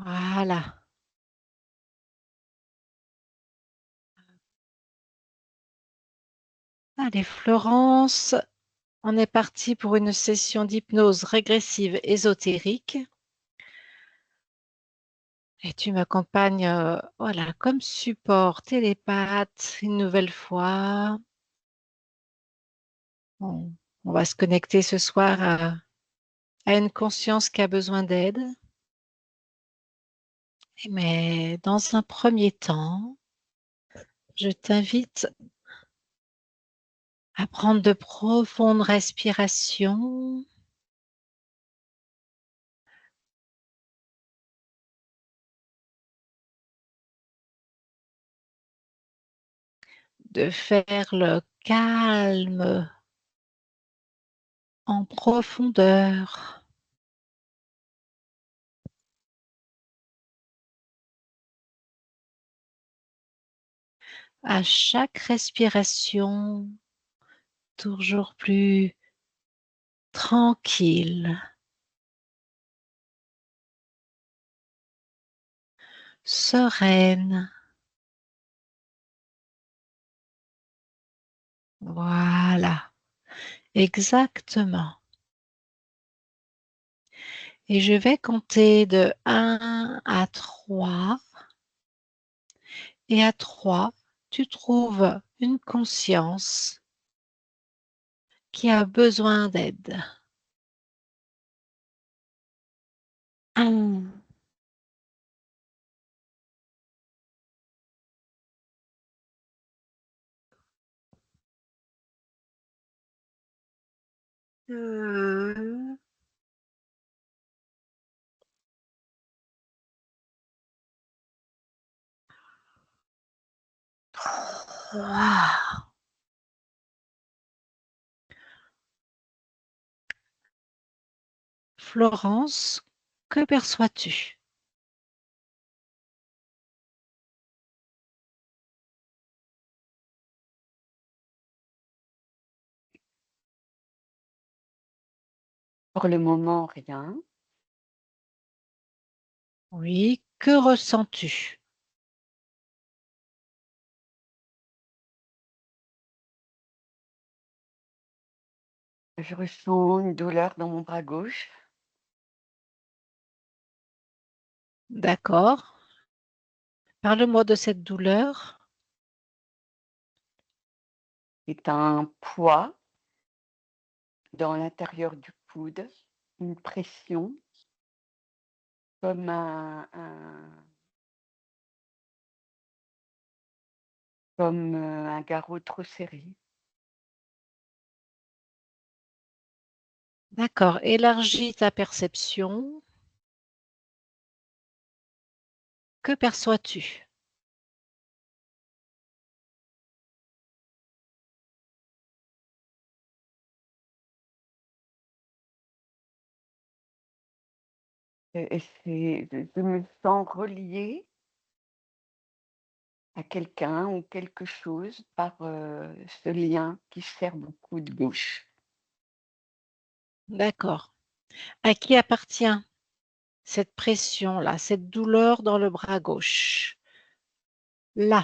Voilà. Allez, Florence, on est parti pour une session d'hypnose régressive ésotérique. Et tu m'accompagnes, voilà, comme support télépathe une nouvelle fois. On, on va se connecter ce soir à une conscience qui a besoin d'aide. Mais dans un premier temps, je t'invite à prendre de profondes respirations, de faire le calme en profondeur. À chaque respiration, toujours plus tranquille, sereine. Voilà, exactement. Et je vais compter de 1 à 3. Et à 3, tu trouves une conscience qui a besoin d'aide. 1, 2, 3. Florence, que perçois-tu? Pour le moment, rien. Oui, que ressens-tu? Je ressens une douleur dans mon bras gauche. D'accord. Parle-moi de cette douleur. C'est un poids dans l'intérieur du coude, une pression comme un garrot trop serré. D'accord. Élargis ta perception. Que perçois-tu? Et je me sens reliée à quelqu'un ou quelque chose par, ce lien qui sert mon coude gauche. D'accord. À qui appartient cette pression-là, cette douleur dans le bras gauche? Là,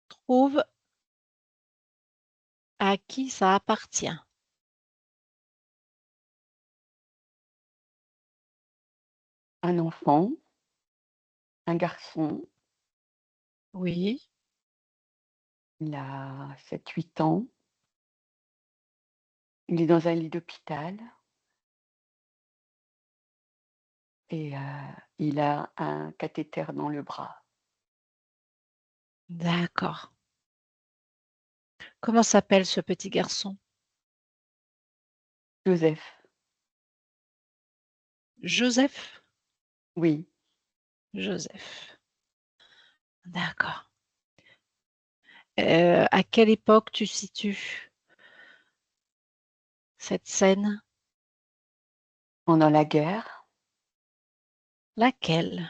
trouve à qui ça appartient. Un enfant, un garçon, Oui, il a 7, 8 ans, il est dans un lit d'hôpital. Et il a un cathéter dans le bras. d'accord. Comment s'appelle ce petit garçon? Joseph, Joseph? oui, Joseph. D'accord. À quelle époque tu situes cette scène? pendant la guerre, Laquelle?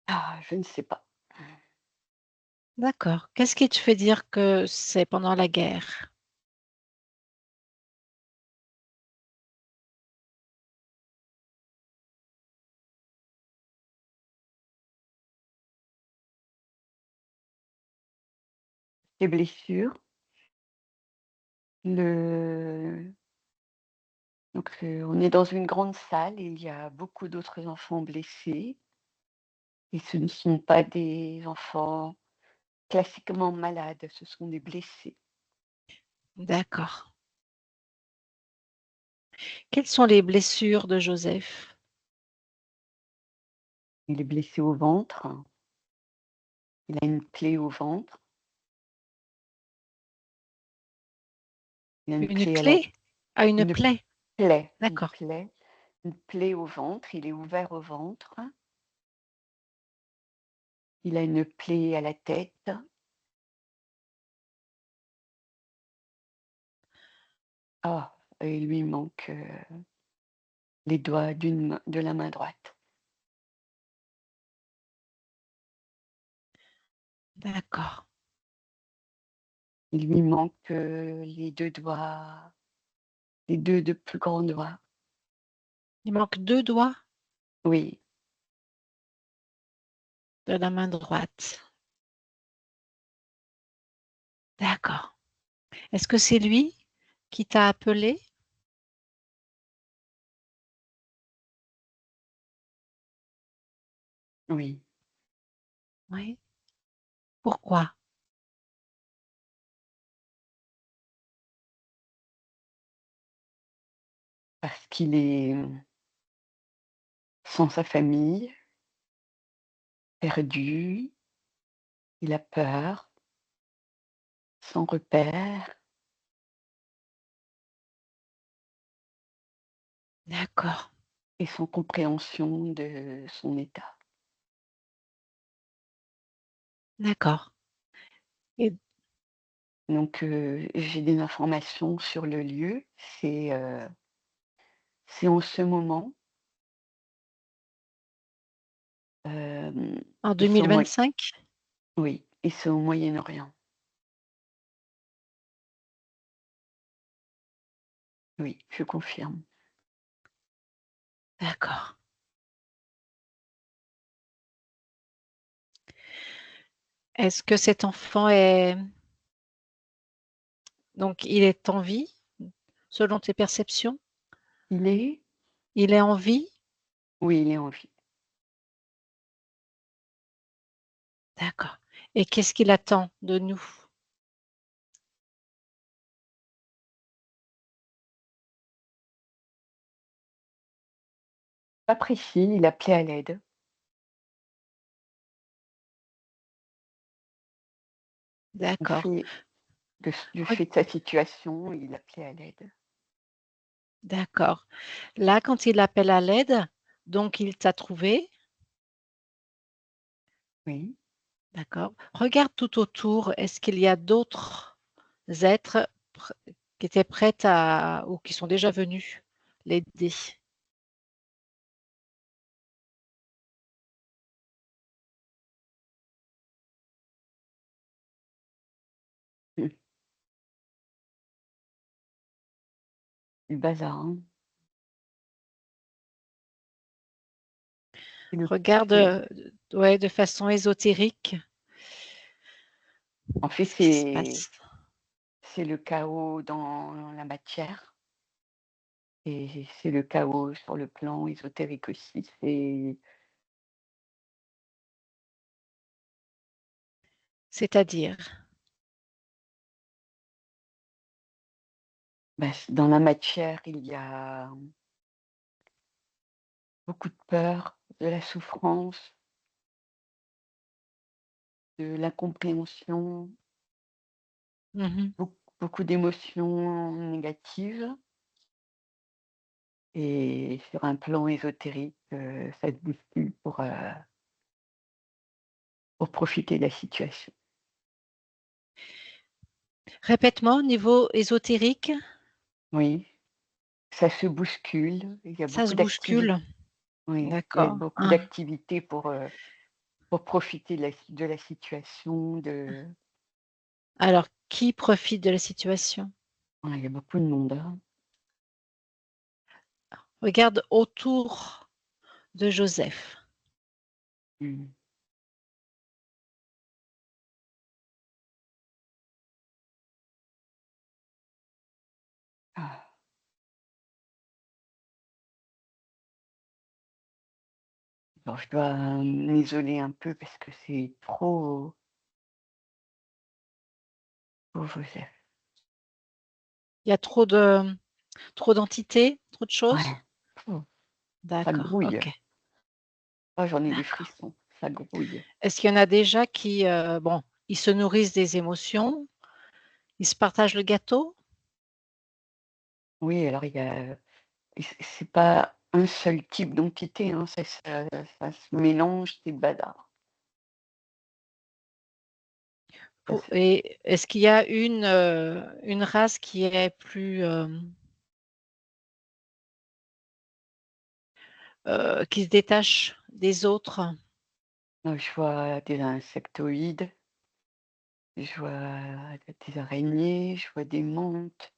Ah, je ne sais pas. D'accord. Qu'est-ce qui te fait dire que c'est pendant la guerre? Des blessures. Le donc on est dans une grande salle et il y a beaucoup d'autres enfants blessés et ce ne sont pas des enfants classiquement malades, ce sont des blessés. D'accord. Quelles sont les blessures de Joseph? Il est blessé au ventre, il a une plaie au ventre, il a Une clé? Ah, une une plaie. plaie, une D'accord, plaie, une plaie au ventre, il est ouvert au ventre, il a une plaie à la tête. Ah, et il lui manque, les doigts de la main droite. d'accord. Il lui manque, les 2 de plus grands doigts. Il manque 2 doigts Oui, de la main droite. D'accord. Est-ce que c'est lui qui t'a appelé? oui, Oui. Pourquoi? parce qu'il est, sans sa famille, perdu, il a peur, sans repère D'accord, et sans compréhension de son état. d'accord. Et Donc j'ai des informations sur le lieu. C'est en ce moment, hem en et c'est au Moyen 2025? oui et c'est au Moyen-Orient. Oui, je confirme. D'accord. Est-ce que cet enfant est donc il est en vie, selon tes perceptions? Il est Il est en vie? oui, il est en vie. D'accord. Et qu'est-ce qu'il attend de nous? Pas précis, il appelait à l'aide. Du D'accord, fait du reg fait de sa situation, il appelait à l'aide. d'accord. Là, quand il appelle à l'aide, donc il t'a trouvé, Oui. d'accord. Regarde tout autour, est-ce qu'il y a d'autres êtres pr qui étaient prêts à ou qui sont déjà venus l'aider? Mmh. Du bazar, hein. C'est le Regarde, c'est ouais, de façon ésotérique en fait, ce qui se passe. c'est le chaos dans la matière et c'est le chaos sur le plan ésotérique aussi. C'est-à-dire? Bah, c dans la matière, il y a beaucoup de peur, de la souffrance, de l'incompréhension, Mmh mh. beaucoup d'émotions négatives et sur un plan ésotérique, ça te bouscule pour profiter de la situation. Répète-moi au niveau ésotérique? Oui, ça se bouscule, il y a Ça beaucoup se d'activités. bouscule? Oui, il y a D'accord. beaucoup Ah, d'activités pour profiter de la situation, Alors, qui profite de la situation? il y a beaucoup de monde, hein. Regarde autour de Joseph. Mmh. Ah, alors je dois m'isoler un peu parce que c'est trop pour Joseph. Il y a trop d'entités, trop de choses? Ouais. Oh, ça D'accord, grouille. OK, Ah, j'en ai des d'accord. frissons, ça grouille. Est-ce qu'il y en a déjà qui, bon, ils se nourrissent des émotions, ils se partagent le gâteau? Oui, alors il y a et c'est pas un seul type d'entité, hein, ça se mélange, c'est bazar. Ça se Et est-ce qu'il y a une race qui est plus, qui se détache des autres? je vois des insectoïdes, je vois des araignées, je vois des mantes,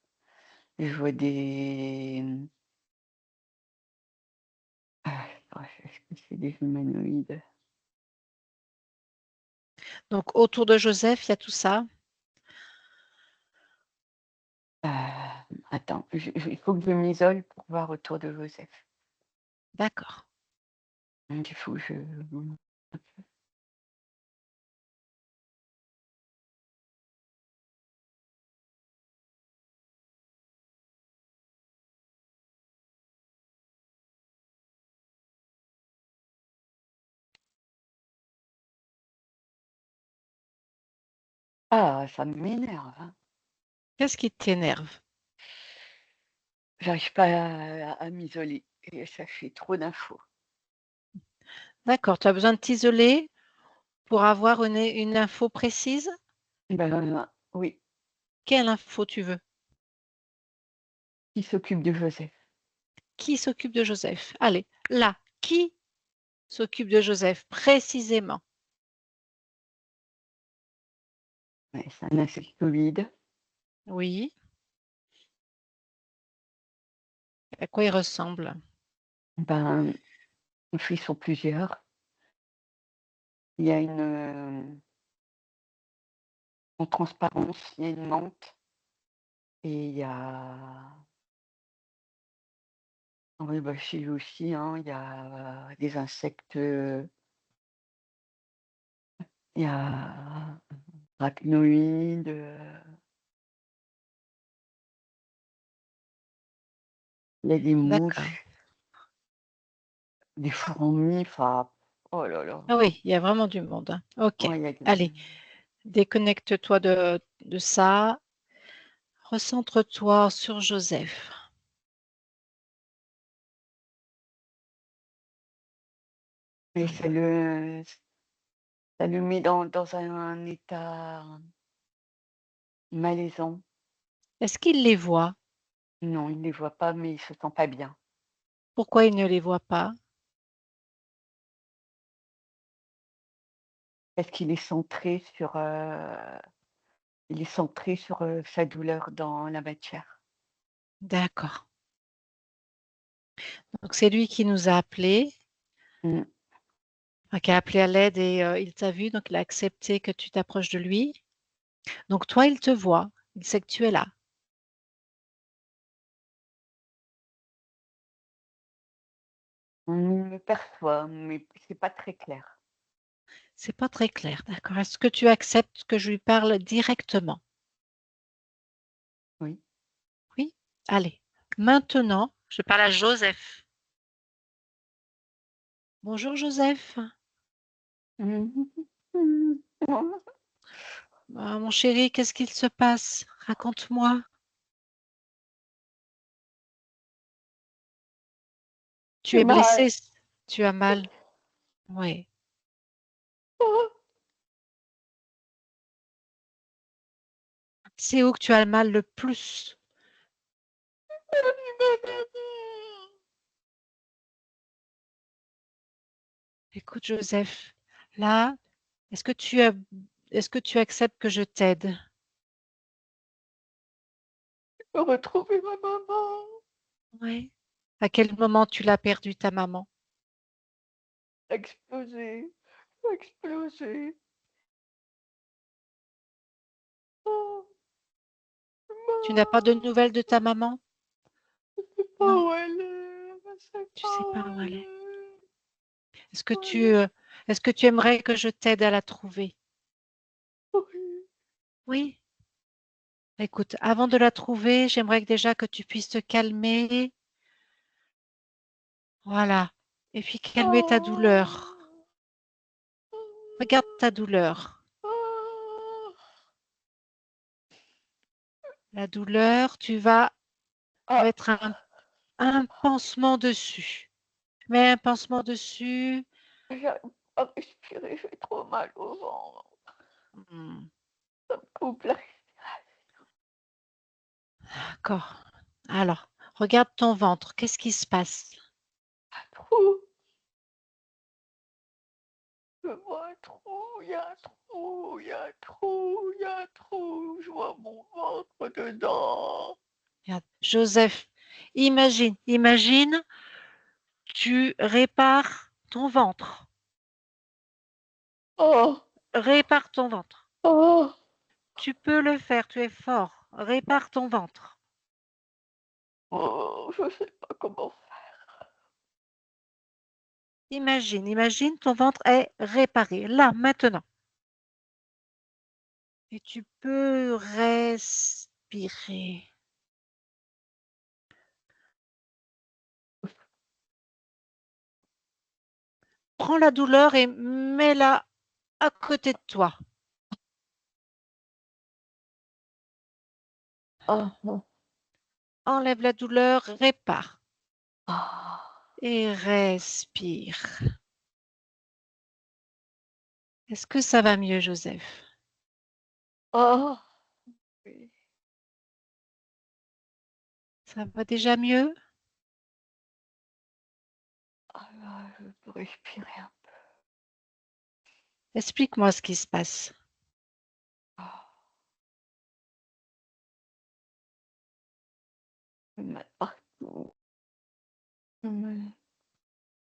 je vois des, est-ce que c'est des humanoïdes? Donc autour de Joseph, il y a tout ça? Attends, il faut que je m'isole pour voir autour de Joseph. D'accord. Donc il faut que je ça m'énerve, hein. Qu'est-ce qui t'énerve? J'arrive pas à m'isoler et ça fait trop d'infos. D'accord, tu as besoin de t'isoler pour avoir une info précise? Oui, Quelle info tu veux? qui s'occupe de Joseph? Qui s'occupe de Joseph? Allez, là, qui s'occupe de Joseph précisément? Ouais, c'est un insectoïde. Oui, à quoi il ressemble? Ben, ils sont plusieurs. Il y a en transparence, il y a une menthe et il y a oui, bah, chez lui aussi, hein, il y a des insectes, il y a arachnoïdes, il y a des D'accord. mouches, des fourmis, enfin, oh là là. Ah oui, il y a vraiment du monde, hein. OK. Ouais, il y a des Allez, déconnecte-toi de ça. Recentre-toi sur Joseph. et Voilà. ça le met dans un état malaisant. Est-ce qu'il les voit? Non, il ne les voit pas, mais il se sent pas bien. Pourquoi il ne les voit pas? Parce qu'il est centré sur, sa douleur dans la matière. D'accord. Donc c'est lui qui nous a appelés, Mmh. enfin qui a appelé à l'aide et il t'a vu, donc il a accepté que tu t'approches de lui. Donc toi, il te voit, il sait que tu es là. On me perçoit, mais c'est pas très clair. C'est pas très clair, d'accord. Est-ce que tu acceptes que je lui parle directement? Oui. Oui? Allez. Maintenant, je parle à Joseph. Bonjour Joseph. Ah, mon chéri, qu'est-ce qu'il se passe? Raconte-moi. Tu J'ai es blessé? mal. Tu as mal? Oui. C'est où que tu as mal le plus? Écoute Joseph, Là, est-ce que tu acceptes que je t'aide? Je veux retrouver ma maman. Oui. À quel moment tu l'as perdue, ta maman? Explosé, explosé. Oh, Tu n'as pas de maman, nouvelles de ta maman? je sais pas Non, où elle est, je sais tu sais pas où pas où elle elle est. est. Est-ce que tu, Oui, euh, est-ce que tu aimerais que je t'aide à la trouver? oui. Oui. Écoute, avant de la trouver, j'aimerais déjà que tu puisses te calmer. Voilà. Et puis calmer ta douleur. Oh, Regarde ta douleur. oh, La douleur, tu vas ah, mettre un pansement dessus. Mets un pansement dessus. j'arrive pas à respirer, j'ai trop mal au ventre, Hmm, ça me coupe la d'accord. Alors, regarde ton ventre. Qu'est-ce qui se passe? respiration. Je vois un trou, il y a un trou, il y a un trou, il y a un trou, je vois mon ventre dedans. Regarde. Joseph, imagine, tu répares ton ventre. Oh, Répare ton ventre. oh, Tu peux le faire, tu es fort. Répare ton ventre. oh, je sais pas comment Imagine, ton ventre est réparé, là, maintenant. Et tu peux respirer. Prends la douleur et mets-la à côté de toi. faire. Oh, Enlève la douleur, répare oh, et respire. Est-ce que ça va mieux, Joseph? oh, oui. Ça va déjà mieux? Ah là, je peux respirer un Explique-moi ce qui se passe. peu. J'ai mal partout. Mais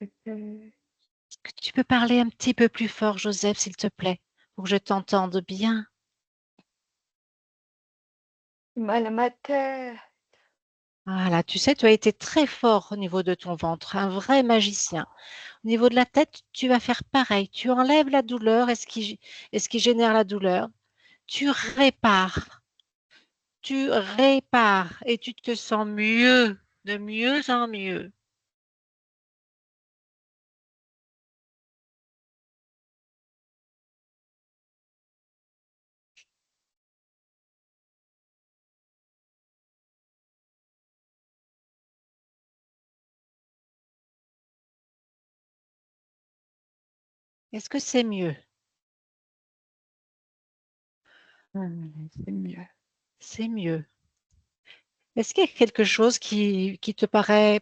c'était Est-ce que tu peux parler un petit peu plus fort, Joseph, s'il te plaît, pour que je t'entende bien? mal à ma tête. Voilà, tu sais, tu as été très fort au niveau de ton ventre, un vrai magicien. Au niveau de la tête, tu vas faire pareil. Tu enlèves la douleur et ce qui génère la douleur. Tu répares, tu répares et tu te sens mieux, de mieux en mieux. Est-ce que c'est mieux? C'est mieux. C'est mieux. Est-ce qu'il y a quelque chose qui te paraît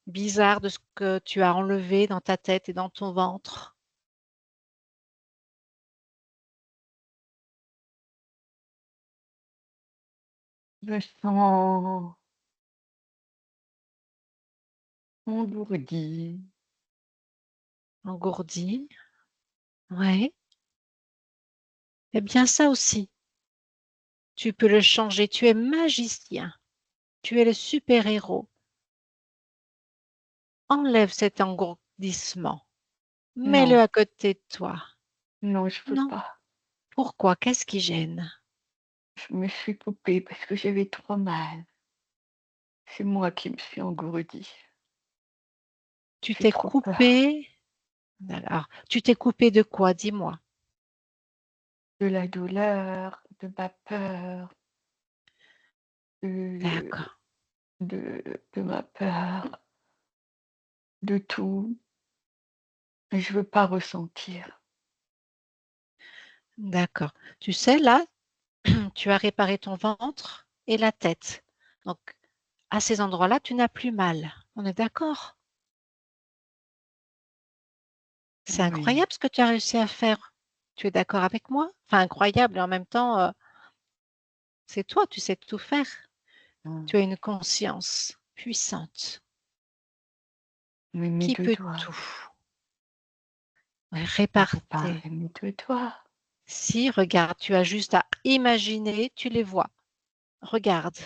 bizarre de ce que tu as enlevé dans ta tête et dans ton ventre? Je me sens engourdi. Engourdi? Ouais. Eh bien, ça aussi, tu peux le changer. Tu es magicien. Tu es le super-héros. Enlève cet engourdissement. Mets-le Non, à côté de toi. non, je peux Non. pas. Pourquoi? Qu'est-ce qui gêne? Je me suis coupée parce que j'avais trop mal. C'est moi qui me suis engourdie. Tu J'ai t'es trop peur coupé. Alors, tu t'es coupé de quoi? Dis-moi. de la douleur, de ma peur, de, D'accord. de ma peur, de tout. Et je veux pas ressentir. D'accord. Tu sais, là, tu as réparé ton ventre et la tête. Donc, à ces endroits-là, tu n'as plus mal. On est d'accord? C'est Oui. incroyable ce que tu as réussi à faire. Tu es d'accord avec moi? Enfin, incroyable et en même temps, c'est toi, tu sais tout faire. Mmh. Tu as une conscience puissante Mais mes qui 2 peut doigts, tout j'arrive pas à répartir. arrêter mes 2 doigts. Si, regarde, tu as juste à imaginer, tu les vois. Regarde,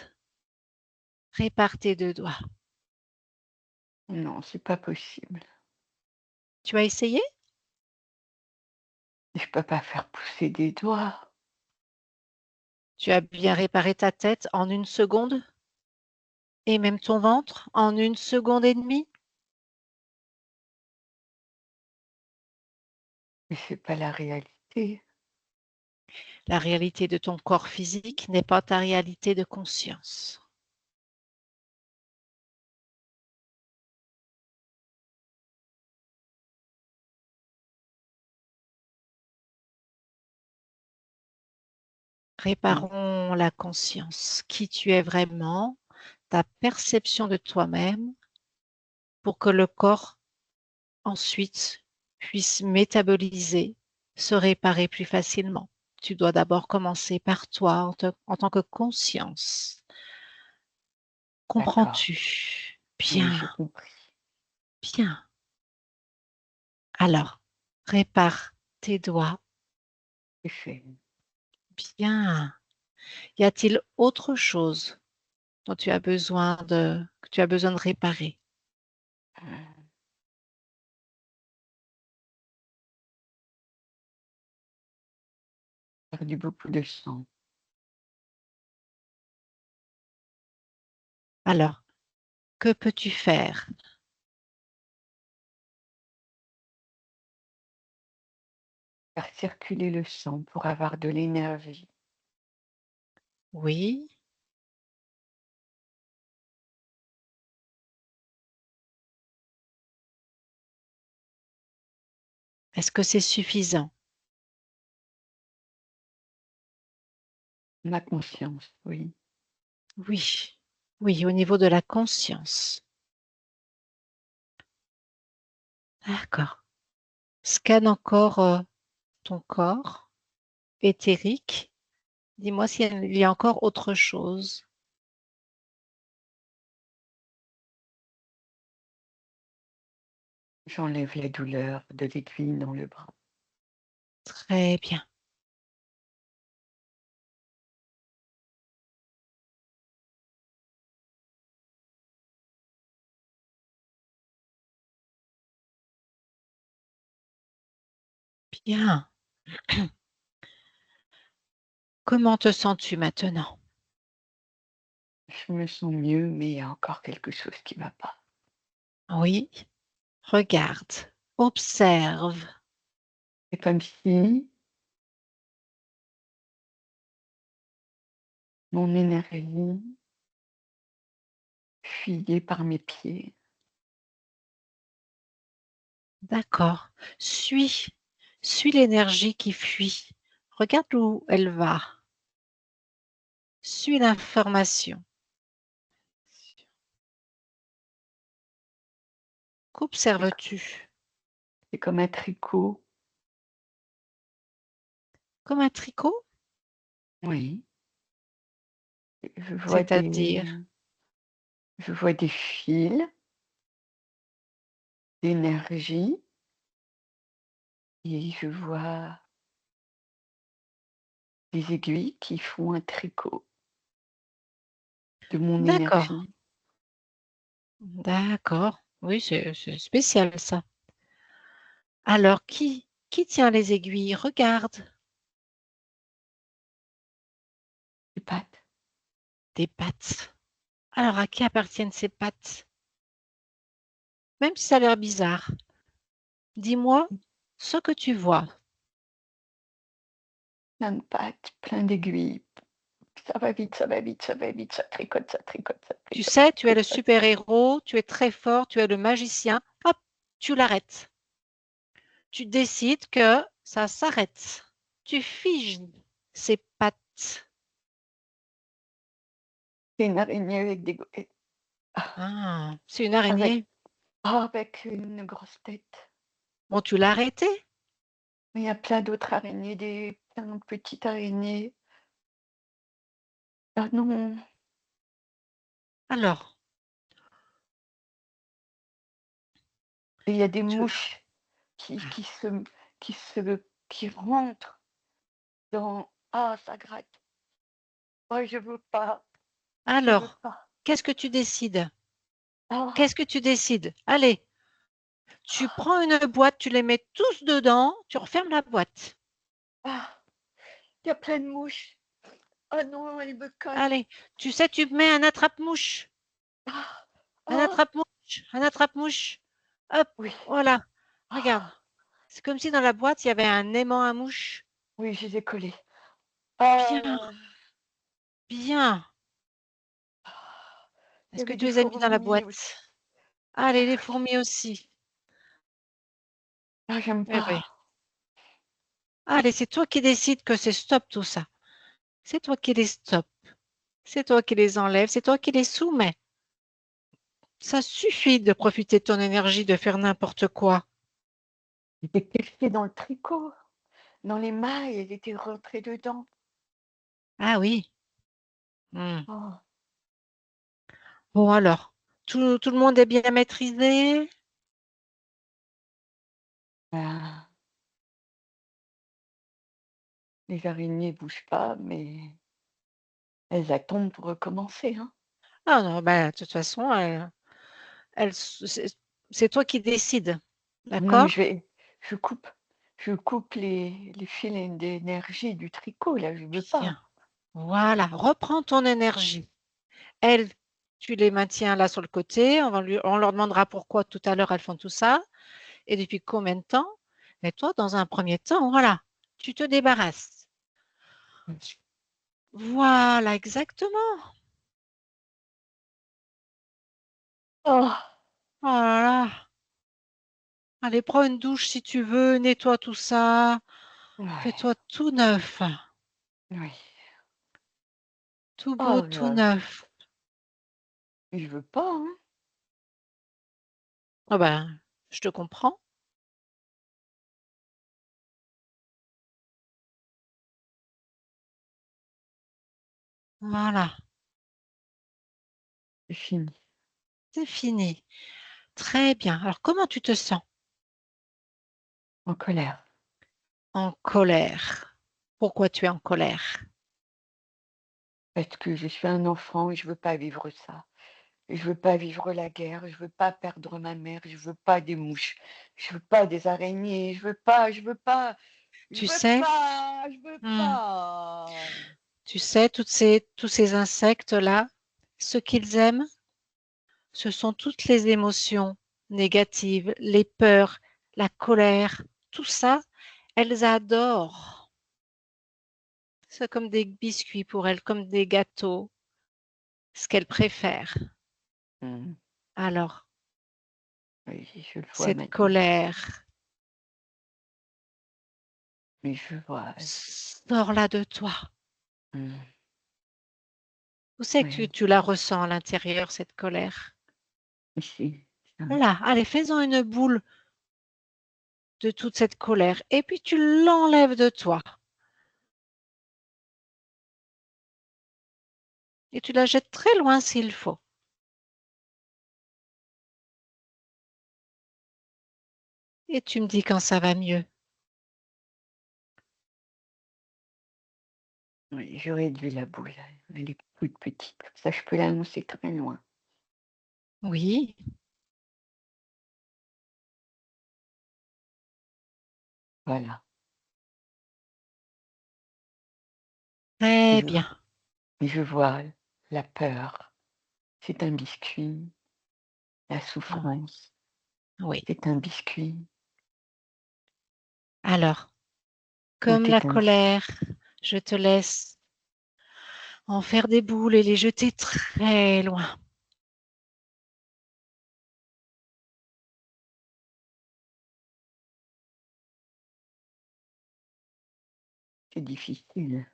répare tes 2 doigts. Non, c'est pas possible. Tu as essayé? Je peux pas faire pousser des doigts. Tu as bien réparé ta tête en 1 seconde? Et même ton ventre en 1 seconde et demie? Mais c'est pas la réalité. La réalité de ton corps physique n'est pas ta réalité de conscience. Mmh. Réparons la conscience, qui tu es vraiment, ta perception de toi-même, pour que le corps ensuite puisse métaboliser, se réparer plus facilement. Tu dois d'abord commencer par toi en tant que conscience. D'accord. Comprends-tu? Oui, Bien, j'ai compris. bien. Alors, répare tes doigts. C'est fait. Bien. Y a-t-il autre chose dont que tu as besoin de réparer? J'ai perdu beaucoup de sang. Alors, que peux-tu faire? Faire circuler le sang pour avoir de l'énergie. Oui. Est-ce que c'est suffisant? Ma conscience, oui. Oui. Oui, au niveau de la conscience. D'accord. Scanne encore, ton corps éthérique. Dis-moi s'il y a encore autre chose. J'enlève la douleur de l'aiguille dans le bras. Très bien, bien. Comment te sens-tu maintenant? Je me sens mieux, mais il y a encore quelque chose qui va pas. Oui, regarde, observe. C'est comme si mon énergie fuyait par mes pieds. D'accord. Suis, suis l'énergie qui fuit. Regarde où elle va. Suis l'information. C'est co Qu'observes-tu? c'est comme un tricot. Comme un tricot? Oui, je vois des C'est-à-dire? je vois des fils d'énergie et je vois des aiguilles qui font un tricot de mon D'accord, énergie. d'accord. Oui, c'est spécial ça. Alors, qui tient les aiguilles? Regarde. Des pattes. Des pattes. Alors, à qui appartiennent ces pattes? Même si ça a l'air bizarre, dis-moi ce que tu vois. Plein de pattes, plein d'aiguilles. Ça va vite, ça va vite, ça va vite, ça tricote, ça tricote, ça Tu tricote, ça sais, tu es le tricote, ça tricote. super-héros, tu es très fort, tu es le magicien. Hop, tu l'arrêtes. Tu décides que ça s'arrête. Tu figes ces pattes. C'est une araignée avec des Ah, c'est une avec araignée. avec une grosse tête. Bon, tu l'as arrêté? Mais il y a plein d'autres araignées, plein de petites araignées. Ah non, Alors, et il y a des tu mouches qui qui se qui rentrent dans ah ça gratte. Oh je veux alors, pas. qu'est-ce que tu décides? Ah, Qu'est-ce que tu décides? Allez, tu prends une boîte, tu les mets tous dedans, tu refermes la boîte. ah, il y a plein de mouches. Ah non, elles me collent. Allez, tu sais, tu mets un attrape-mouche, Ah, un ah, attrape-mouche, un attrape-mouche. Hop, oui. voilà. Regarde, Ah, c'est comme si dans la boîte, il y avait un aimant à mouche. oui, je les ai collées. Bien, Ah, bien. il y Est-ce que avait tu des les as mis dans la fourmis aussi. boîte? Allez, les Ah, fourmis aussi. ah, j'aime Eh oui. pas. Allez, c'est toi qui décides que c'est stop tout ça. C'est toi qui les stops. C'est toi qui les enlèves. C'est toi qui les soumets. Ça suffit de profiter de ton énergie, de faire n'importe quoi. J'étais cachée dans le tricot, dans les mailles, elle était rentrée dedans. Ah oui. Hmm. Oh, Bon alors, tout le monde est bien maîtrisé? ben, les araignées bougent pas, mais elles attendent pour recommencer, hein. Ah non, ben, de toute façon, c'est toi qui décides. Non, mais D'accord? je coupe les fils d'énergie du tricot, là, je veux Bien. pas. Voilà. Reprends ton énergie. Elles, tu les maintiens là sur le côté. On leur demandera pourquoi tout à l'heure elles font tout ça et depuis combien de temps. Mais toi, dans un premier temps, voilà, tu te débarrasses. Voilà, exactement. Oh, Oh là là. Allez, prends une douche si tu veux, nettoie tout ça, ouais, fais-toi tout neuf, oui. tout beau, Oh tout là, neuf. je veux pas, hein. Ah ben, je te comprends. Voilà, C'est fini. c'est fini. Très bien. Alors, comment tu te sens? En colère. En colère. Pourquoi tu es en colère? Parce que je suis un enfant et je veux pas vivre ça. Je veux pas vivre la guerre, je veux pas perdre ma mère, je veux pas des mouches, je veux pas des araignées, je Tu veux sais, pas, je veux hmm, pas. tu sais, tous ces insectes-là, ce qu'ils aiment, ce sont toutes les émotions négatives, les peurs, la colère, tout ça, elles adorent. C'est comme des biscuits pour elles, comme des gâteaux, ce qu'elles préfèrent. Mmh. Alors, Oui, je le vois cette maintenant. colère, Mais je vois. sors-la de toi. Mmh. Où c'est que Oui, tu la ressens à l'intérieur, cette colère? ici, ça. Là, allez, fais-en une boule de toute cette colère et puis tu l'enlèves de toi et tu la jettes très loin s'il faut. Et tu me dis quand ça va mieux. Oui, je réduis la boule, elle est toute petite, comme ça je peux l'annoncer très loin. Oui, Voilà. Et très je bien. et je vois la peur, c'est un biscuit, la Ouais, souffrance, oui. c'est un biscuit, Alors, tout comme la est un biscuit. colère, je te laisse en faire des boules et les jeter très loin. C'est difficile.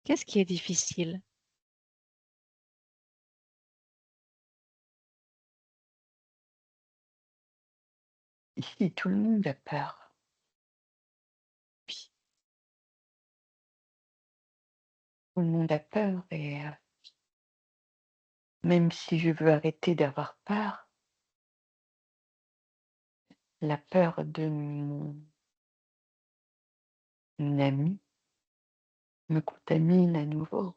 Qu'est-ce qui est difficile? Ici, tout le monde a peur. Oui. Tout le monde a peur et même si je veux arrêter d'avoir peur, la peur de mon ami me contamine à nouveau.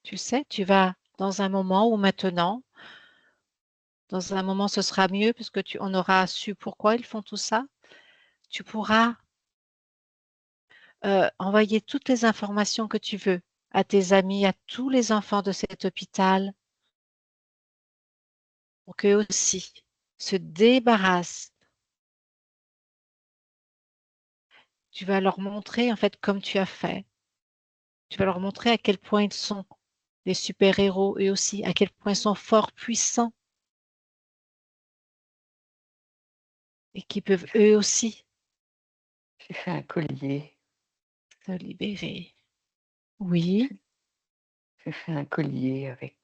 Tu sais, tu vas dans un moment ou maintenant, dans un moment ce sera mieux parce que on aura su pourquoi ils font tout ça. Tu pourras envoyer toutes les informations que tu veux à tes amis, à tous les enfants de cet hôpital, pour qu'eux aussi se débarrassent. Tu vas leur montrer, en fait, comme tu as fait. Tu vas leur montrer à quel point ils sont des super-héros, eux aussi, à quel point ils sont forts, puissants, et qu'ils peuvent eux aussi J'ai fait un collier, se libérer. Oui, j'ai fait un collier avec,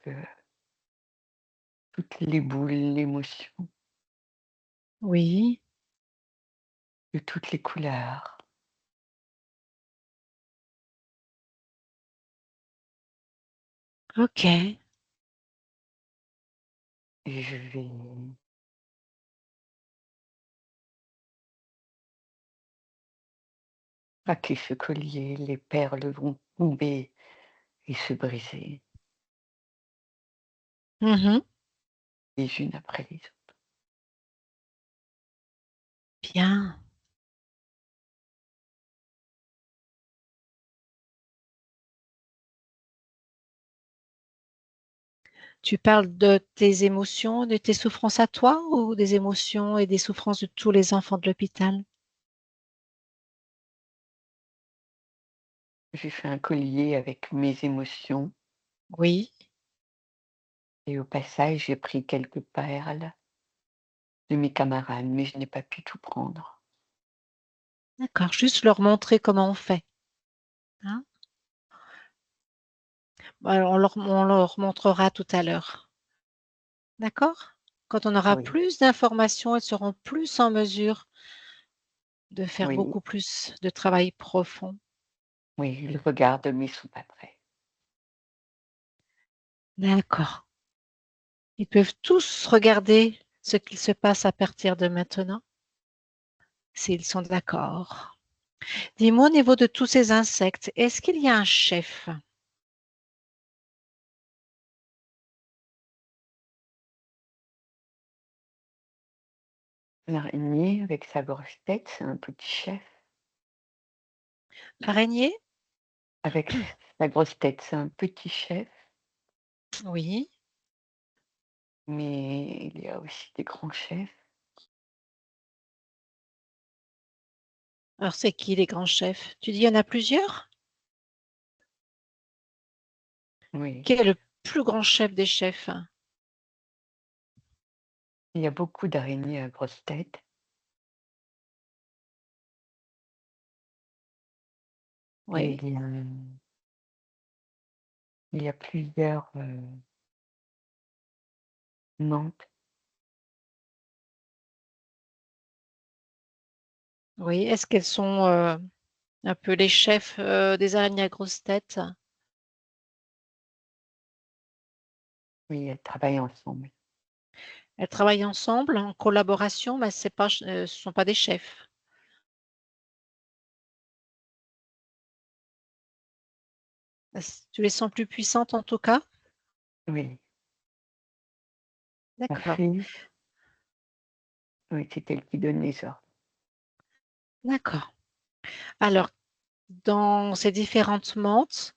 toutes les boules d'émotions oui, de toutes les couleurs ok. et je vais craquer ce collier, les perles vont tomber et se briser Mhm. les unes après les autres. Bien. Tu parles de tes émotions, de tes souffrances à toi ou des émotions et des souffrances de tous les enfants de l'hôpital? J'ai fait un collier avec mes émotions Oui, et au passage, j'ai pris quelques perles de mes camarades, mais je n'ai pas pu tout prendre. d'accord. Juste leur montrer comment on fait, hein. Bah, on leur montrera tout à l'heure. D'accord? Quand on aura Oui, plus d'informations, elles seront plus en mesure de faire oui, beaucoup plus de travail profond. oui, ils regardent mais ils sont pas prêts. D'accord. Ils peuvent tous regarder ce qu'il se passe à partir de maintenant, s'ils sont d'accord. Dis-moi au niveau de tous ces insectes, est-ce qu'il y a un chef? L'araignée avec sa grosse tête, c'est un petit chef. L'araignée? Avec sa grosse tête, c'est un petit chef, Oui. mais il y a aussi des grands chefs. Alors c'est qui les grands chefs? Tu dis il y en a plusieurs? Oui, Quel est le plus grand chef des chefs? il y a beaucoup d'araignées à grosse tête et Oui, il y a plusieurs, menthes. oui. Est-ce qu'elles sont un peu les chefs des araignées à grosses têtes? Oui, elles travaillent ensemble. Elles travaillent ensemble en collaboration, mais c'est pas, ce sont pas des chefs. Tu les sens plus puissantes en tout cas? Oui, la D'accord, fée, oui, c'est elle qui donne les ordres. d'accord. Alors, dans ces différentes menthes,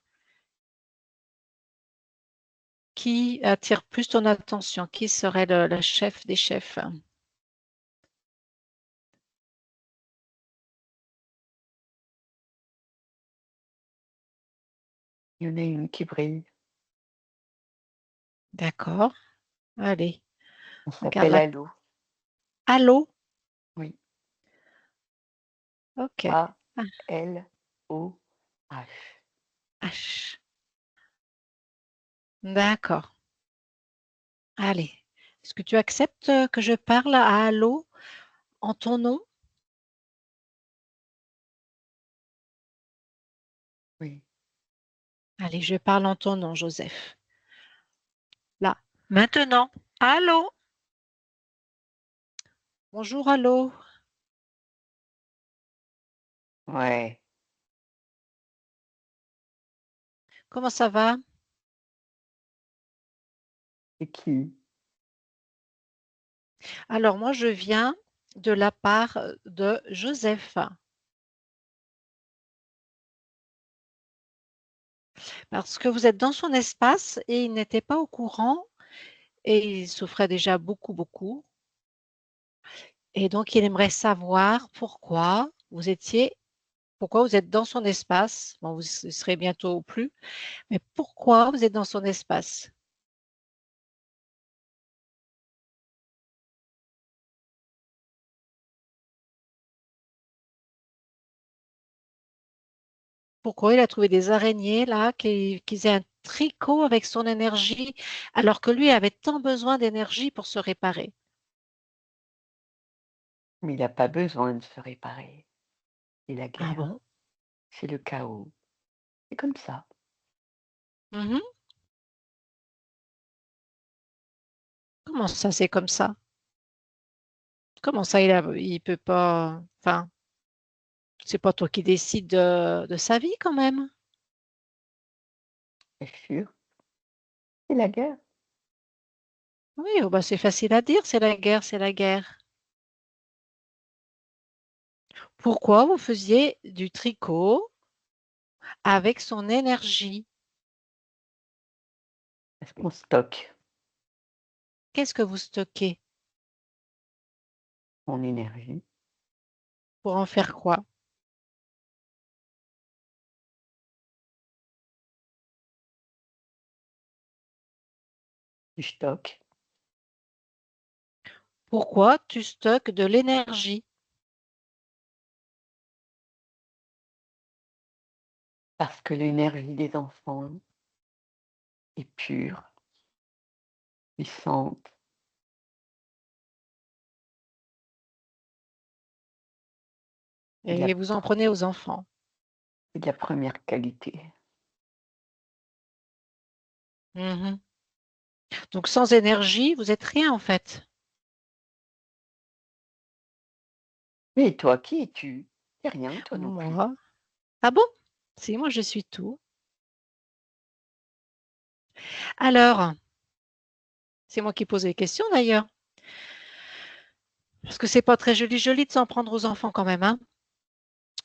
qui attire plus ton attention? Qui serait le chef des chefs? Il y en a une qui brille, D'accord. Allez, elle regarde s'appelle la Allo. Allô? Oui, OK. Ah, Alloh. H. D'accord. Allez. Est-ce que tu acceptes que je parle à Allo en ton nom? Oui. Allez, je parle en ton nom, Joseph. Là, maintenant. Allô? Bonjour, Allo. Ouais. Comment ça va? C'est qui? Alors, moi, je viens de la part de Joseph, parce que vous êtes dans son espace et il n'était pas au courant et il souffrait déjà beaucoup, beaucoup. Et donc, il aimerait savoir pourquoi vous êtes dans son espace. Bon, vous serez bientôt plus, mais pourquoi vous êtes dans son espace? Pourquoi il a trouvé des araignées là qui faisaient un tricot avec son énergie, alors que lui avait tant besoin d'énergie pour se réparer? Mais il a pas besoin de se réparer. C'est la Ah guerre, bon? c'est le chaos. C'est comme ça. Mmh. Comment ça, c'est comme ça? Comment ça, il peut pas, enfin, c'est pas toi qui décides de sa vie quand même? Bien sûr, c'est la guerre. Oui, oh bah, c'est facile à dire, c'est la guerre, c'est la guerre. Pourquoi vous faisiez du tricot avec son énergie? Parce qu'on stocke Qu'est-ce que vous stockez? mon énergie, Pour en faire quoi? du stock, Pourquoi tu stockes de l'énergie? parce que l'énergie des enfants est pure, puissante, et de la Et vous en prenez aux enfants. et de la première qualité. Mmh. Donc sans énergie, vous êtes rien en fait? Mais toi, qui es-tu? Tu rien, toi non plus. Moi? Ah bon? Si, moi je suis tout. Alors, c'est moi qui pose les questions d'ailleurs, parce que c'est pas très joli joli de s'en prendre aux enfants quand même, hein?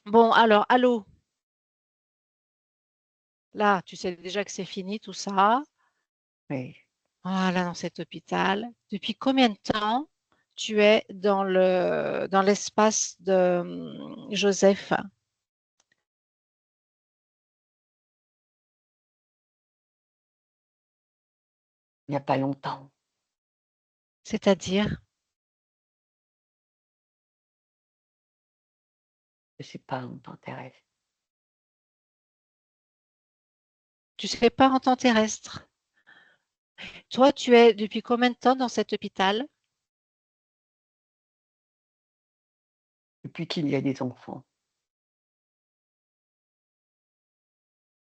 Bon alors, allô? Là, tu sais déjà que c'est fini tout ça. Oui, Voilà, dans cet hôpital. Depuis combien de temps tu es dans l'espace de, Joseph? il n'y a pas longtemps. C'est-à-dire? Je sais pas en temps terrestre. Tu sais pas en temps terrestre. Toi, tu es depuis combien de temps dans cet hôpital? Depuis qu'il y a des enfants.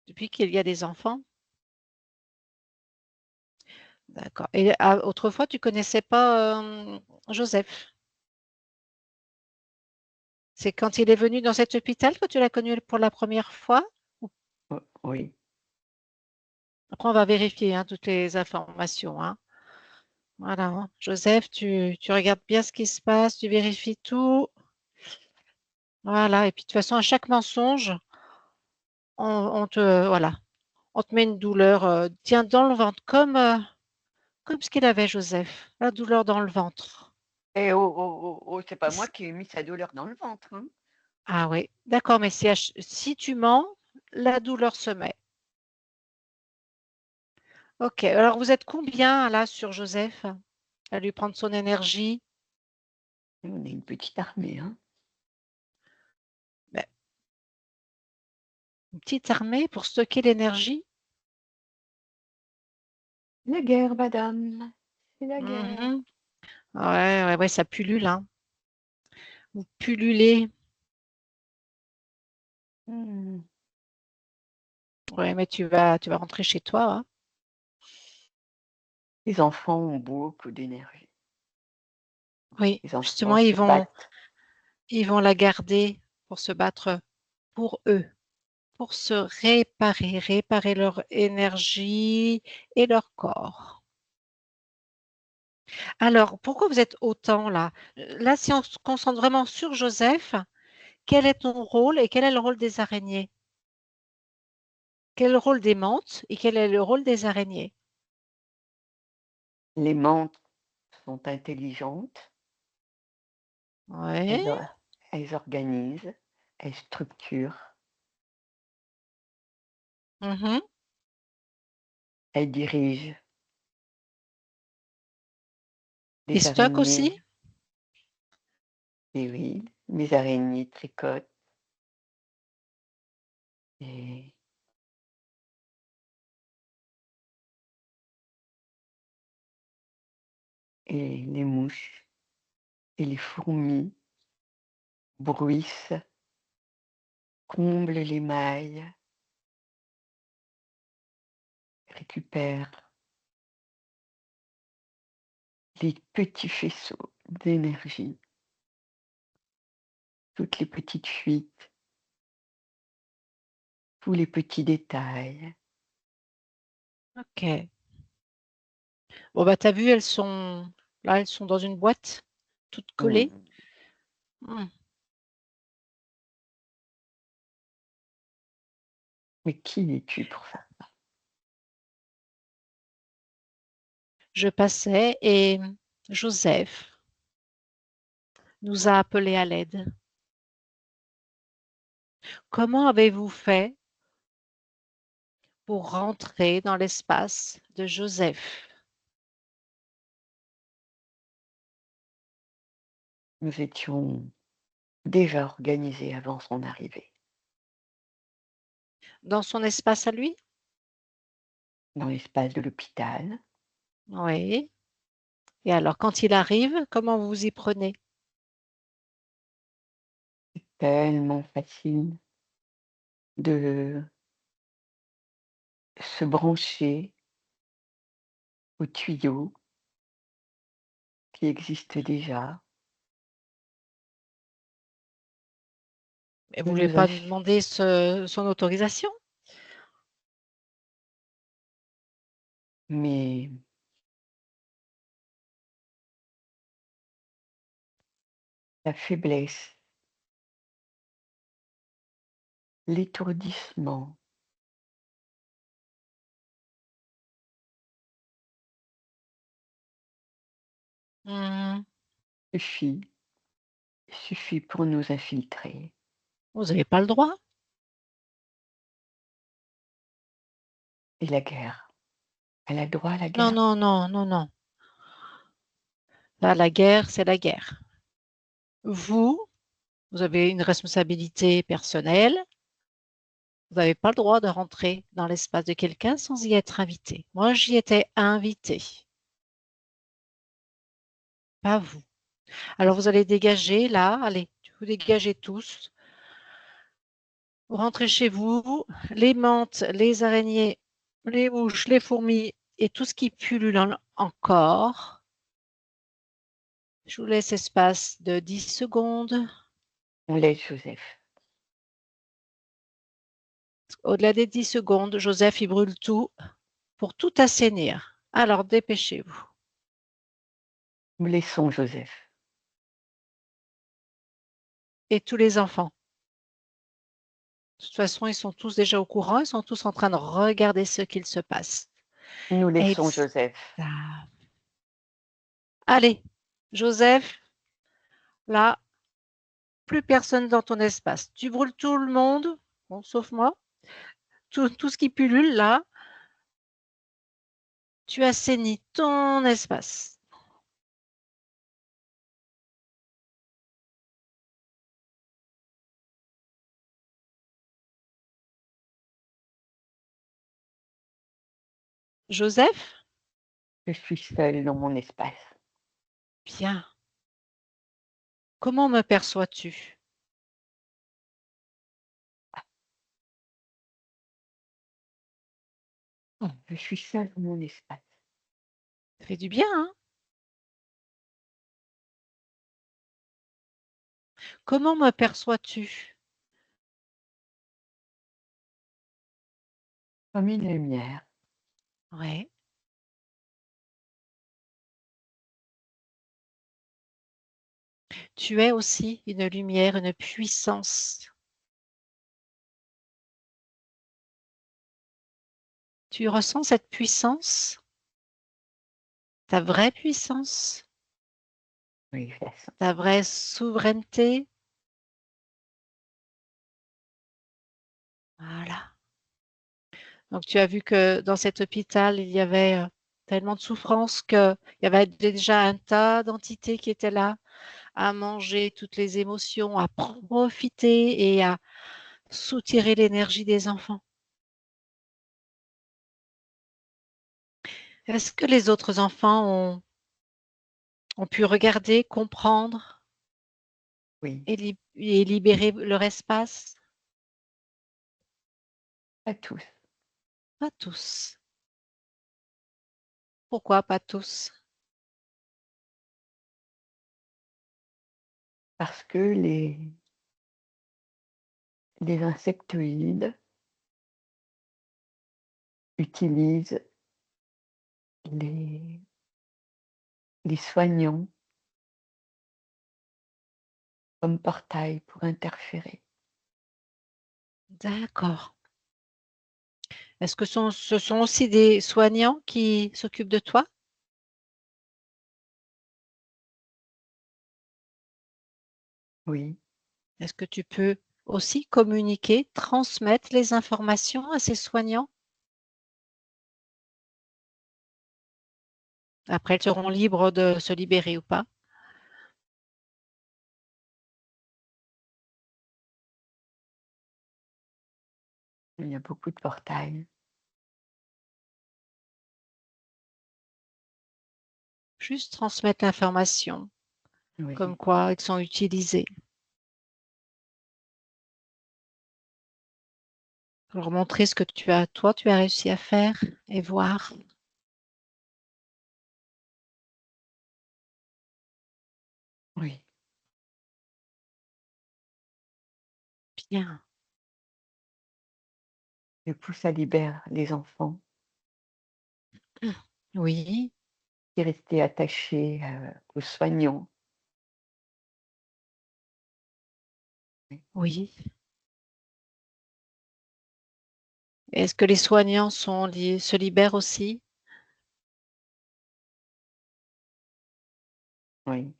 Depuis qu'il y a des enfants? D'accord et autrefois, tu connaissais pas, Joseph? C'est quand il est venu dans cet hôpital que tu l'as connu pour la première fois? Ou Oui, après on va vérifier, hein, toutes les informations, hein. Voilà, hein. Joseph, tu regardes bien ce qui se passe, tu vérifies tout. Voilà et puis de toute façon, à chaque mensonge, on te voilà, on te met une douleur, tiens, dans le ventre comme ce qu'il avait Joseph, la douleur dans le ventre. et oh, oh, oh, oh, c'est pas moi S qui ai mis sa douleur dans le ventre, hein. Ah oui, d'accord, mais si tu mens, la douleur se met. OK, alors vous êtes combien là sur Joseph? À lui prendre son énergie? On est une petite armée, hein. Beh, une petite armée pour stocker l'énergie? La guerre, madame, c'est la guerre. Mhm. Ouais, ouais, ouais, ça pullule, hein. Vous pullulez. Mmh. Ouais, mais tu vas rentrer chez toi, hein. Les enfants ont beaucoup d'énergie. Oui, Les enfants justement, se battent. ils vont la garder pour se battre pour eux, pour se réparer, réparer leur énergie et leur corps. Alors, pourquoi vous êtes autant là? Là, si on se concentre vraiment sur Joseph, quel est ton rôle et quel est le rôle des araignées? Quel est le rôle des menthes et quel est le rôle des araignées? Les menthes sont intelligentes, Ouais. elles or elles organisent, elles structurent, Mhm. elles dirigent. Et Les stock aussi? araignées, et oui, les araignées tricotent et les mouches et les fourmis bruissent, comblent les mailles, récupèrent les petits faisceaux d'énergie, toutes les petites fuites, tous les petits détails. Ok. Bon, bah, t'as vu, là, elles sont dans une boîte, toutes collées. Mmh. Hmm. Mais qui es-tu pour ça? Je passais et Joseph nous a appelés à l'aide. Comment avez-vous fait pour rentrer dans l'espace de Joseph? Nous étions déjà organisés avant son arrivée, Dans son espace à lui? dans l'espace de l'hôpital. Oui. Et alors, quand il arrive, comment vous vous y prenez? Tellement facile de se brancher aux tuyaux qui existent déjà, Et vous de ne lui avez nous pas inf demandé son autorisation? mais la faiblesse, l'étourdissement Hmm. suffit suffit pour nous infiltrer. Vous n'avez pas le droit? Et la guerre, elle a droit à la Non, guerre? non, non, non, non. Là, la guerre, c'est la guerre. Vous, vous avez une responsabilité personnelle. Vous n'avez pas le droit de rentrer dans l'espace de quelqu'un sans y être invité. Moi, j'y étais invitée, pas vous. Alors, vous allez dégager là. Allez, vous dégagez tous. Vous rentrez chez vous. Les menthes, les araignées, les mouches, les fourmis et tout ce qui pullule encore. Je vous laisse espace de 10 secondes. On laisse Joseph. Au-delà des 10 secondes, Joseph, il brûle tout pour tout assainir. Alors, dépêchez-vous. Nous laissons Joseph. Et tous les enfants. De toute façon, ils sont tous déjà au courant, ils sont tous en train de regarder ce qu'il se passe. Nous Et laissons ils Joseph. savent. Allez, Joseph, là, plus personne dans ton espace. Tu brûles tout le monde, bon, sauf moi. Tout ce qui pullule, là, tu assainis ton espace. Joseph, Je suis seule dans mon espace. Bien. Comment me perçois-tu? Je suis seule dans mon espace. Ça fait du bien, hein? Comment me perçois-tu? Comme une lumière. Ouais. Tu es aussi une lumière, une puissance. Tu ressens cette puissance? Ta vraie puissance? Oui, je la sens. Ta vraie souveraineté? Voilà. Donc tu as vu que dans cet hôpital, il y avait, tellement de souffrance qu'il y avait déjà un tas d'entités qui étaient là, à manger toutes les émotions, à profiter et à soutirer l'énergie des enfants. Est-ce que les autres enfants ont pu regarder, comprendre Oui, et libérer leur espace? pas tous. Pas tous. Pourquoi pas tous? Parce que les insectoïdes utilisent les les soignants comme portail pour interférer. D'accord. Est-ce que ce sont aussi des soignants qui s'occupent de toi? Oui, Est-ce que tu peux aussi communiquer, transmettre les informations à ces soignants? Après, ils seront libres de se libérer ou pas. il y a beaucoup de portails. Juste transmettre l'information, comme Oui, quoi ils sont utilisés. Leur montrer ce que toi, tu as réussi à faire et voir. oui. Bien. Du coup, ça libère les enfants Oui, qui restaient attachés, aux soignants. Oui, oui. Est-ce que les soignants se libèrent aussi? oui,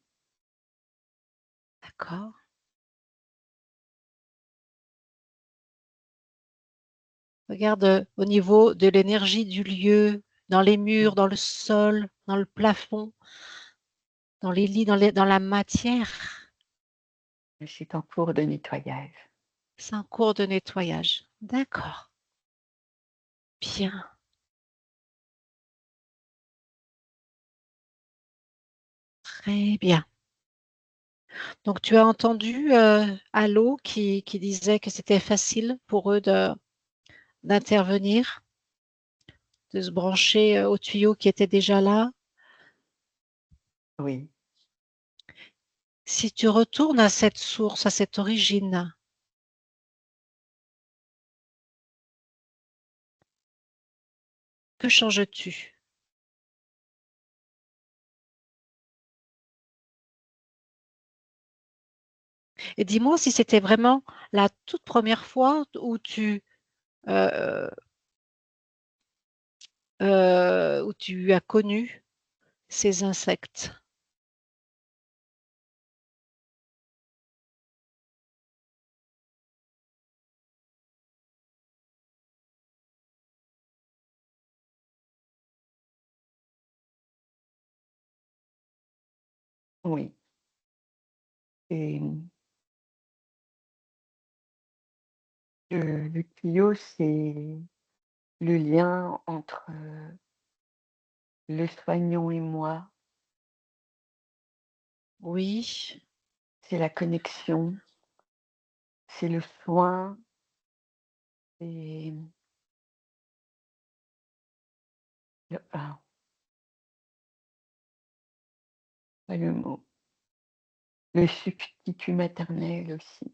D'accord. Regarde, au niveau de l'énergie du lieu, dans les murs, oui. dans le sol, dans le plafond, dans les lits, dans la matière. C'est en cours de nettoyage. C'est en cours de nettoyage. D'accord. Bien. Très bien. Donc tu as entendu, Allo qui disait que c'était facile pour eux d'intervenir, de se brancher, au tuyau qui était déjà là? Oui, Si tu retournes à cette source, à cette origine, que changes-tu? Et dis-moi si c'était vraiment la toute première fois heu où tu as connu ces insectes? oui. Et le tuyau, c'est le lien entre, le soignant et moi, Oui, c'est la connexion, c'est le soin, c'est pas le mot, le substitut maternel aussi.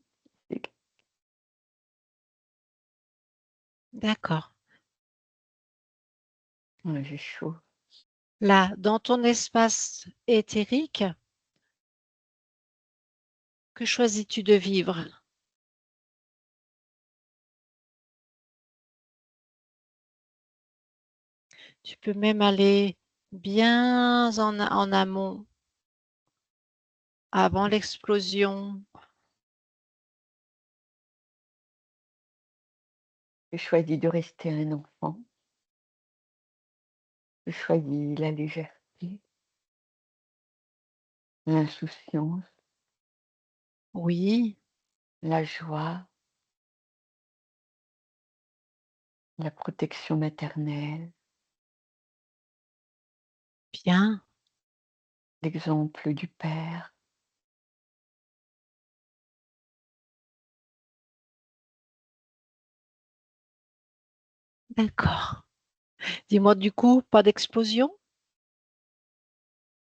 C'est d'accord. j'ai chaud. Là, dans ton espace éthérique, que choisis-tu de vivre? Tu peux même aller bien en amont, avant l'explosion. J'ai choisi de rester un enfant, j'ai choisi la légèreté, l'insouciance, Oui, la joie, la protection maternelle, bien, l'exemple du père. d'accord. Dis-moi du coup, pas d'explosion?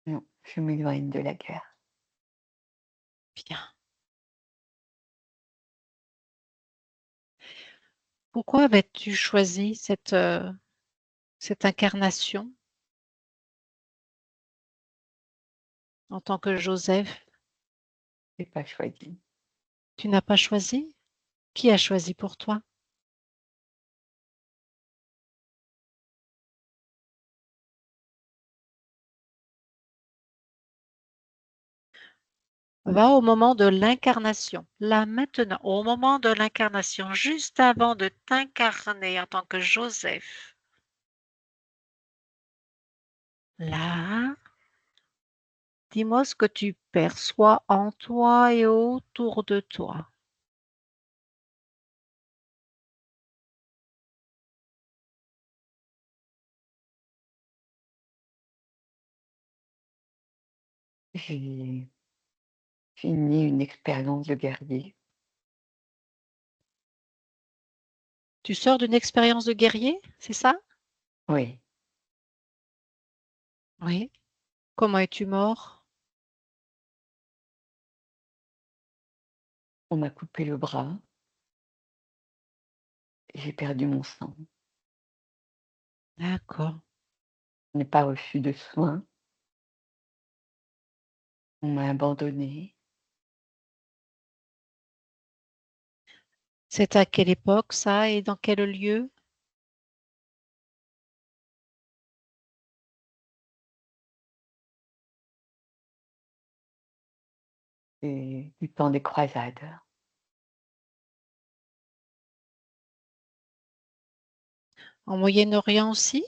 Non, je m'éloigne de la guerre. Bien. Pourquoi avais-tu choisi cette incarnation en tant que Joseph? J'ai pas choisi. Tu n'as pas choisi? Qui a choisi pour toi? Va au moment de l'incarnation, là maintenant, au moment de l'incarnation, juste avant de t'incarner en tant que Joseph. Là, dis-moi ce que tu perçois en toi et autour de toi. J'ai fini une expérience de guerrier. Tu sors d'une expérience de guerrier, c'est ça? Oui, Oui. Comment es-tu mort? on m'a coupé le bras, j'ai perdu mon sang. D'accord. Je n'ai pas reçu de soins, on m'a abandonnée C'est à quelle époque ça et dans quel lieu? et du temps des croisades. En Moyen-Orient aussi?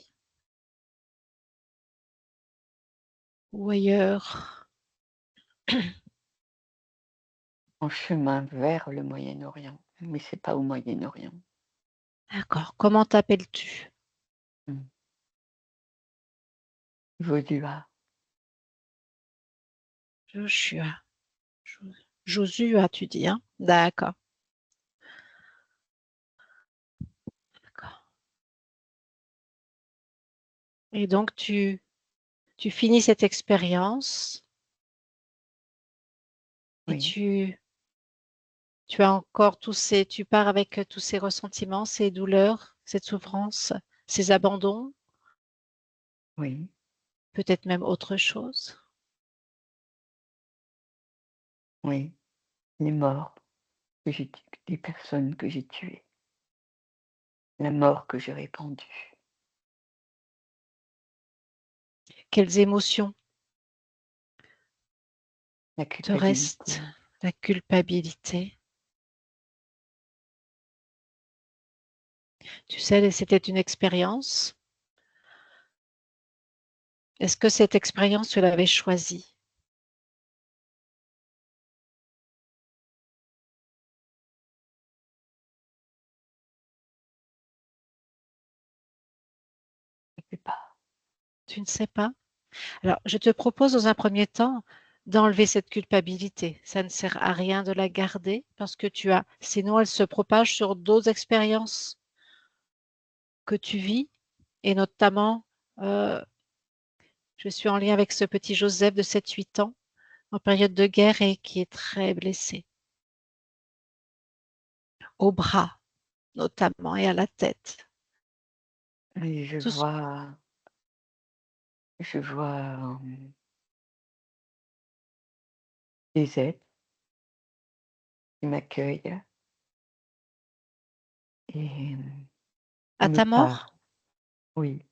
Ou ailleurs? En chemin vers le Moyen-Orient, mais c'est pas au Moyen-Orient. D'accord. Comment t'appelles-tu? Mmh. Jodua, Joshua. Jo- Josua, tu dis, hein? D'accord. D'accord. Et donc, tu finis cette expérience et oui, tu as encore tu pars avec tous ces ressentiments, ces douleurs, cette souffrance, ces abandons, oui, peut-être même autre chose. oui, les morts que j'ai tu des personnes que j'ai tuées, la mort que j'ai répandue, Quelles émotions la te restent? culpabilité. La culpabilité. Tu sais, c'était une expérience. Est-ce que cette expérience, tu l'avais choisie? Je sais pas, Tu ne sais pas? Alors, je te propose dans un premier temps d'enlever cette culpabilité. Ça ne sert à rien de la garder parce que sinon elle se propage sur d'autres expériences que tu vis et notamment, je suis en lien avec ce petit Joseph de 7-8 ans en période de guerre et qui est très blessé, au bras notamment et à la tête. Et Tout ce je vois, des aides qui m'accueillent et à ils me ta parlent, mort? oui,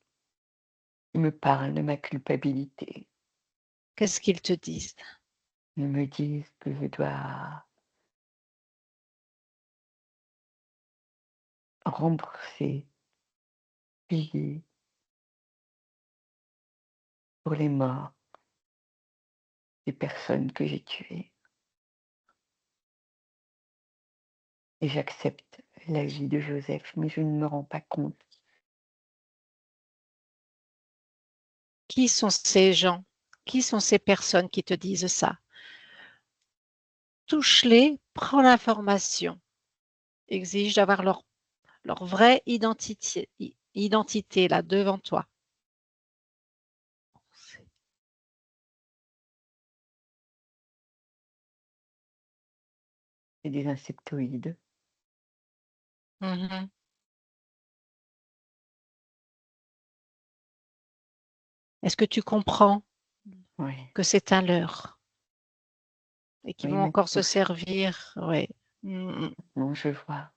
ils me parlent de ma culpabilité. Qu'est-ce qu'ils te disent? Ils me disent que je dois rembourser, payer pour les morts des personnes que j'ai tuées et j'accepte la vie de Joseph, mais je ne me rends pas compte. Qui sont ces gens? Qui sont ces personnes qui te disent ça? Touche-les, prends l'information, exige d'avoir leur vraie identité là devant toi. C'est des insectoïdes. Mhm. Est-ce que tu comprends Oui, que c'est un leurre et qu'ils oui, vont mais encore se touche. servir? Oui. Mhm. Non, je vois.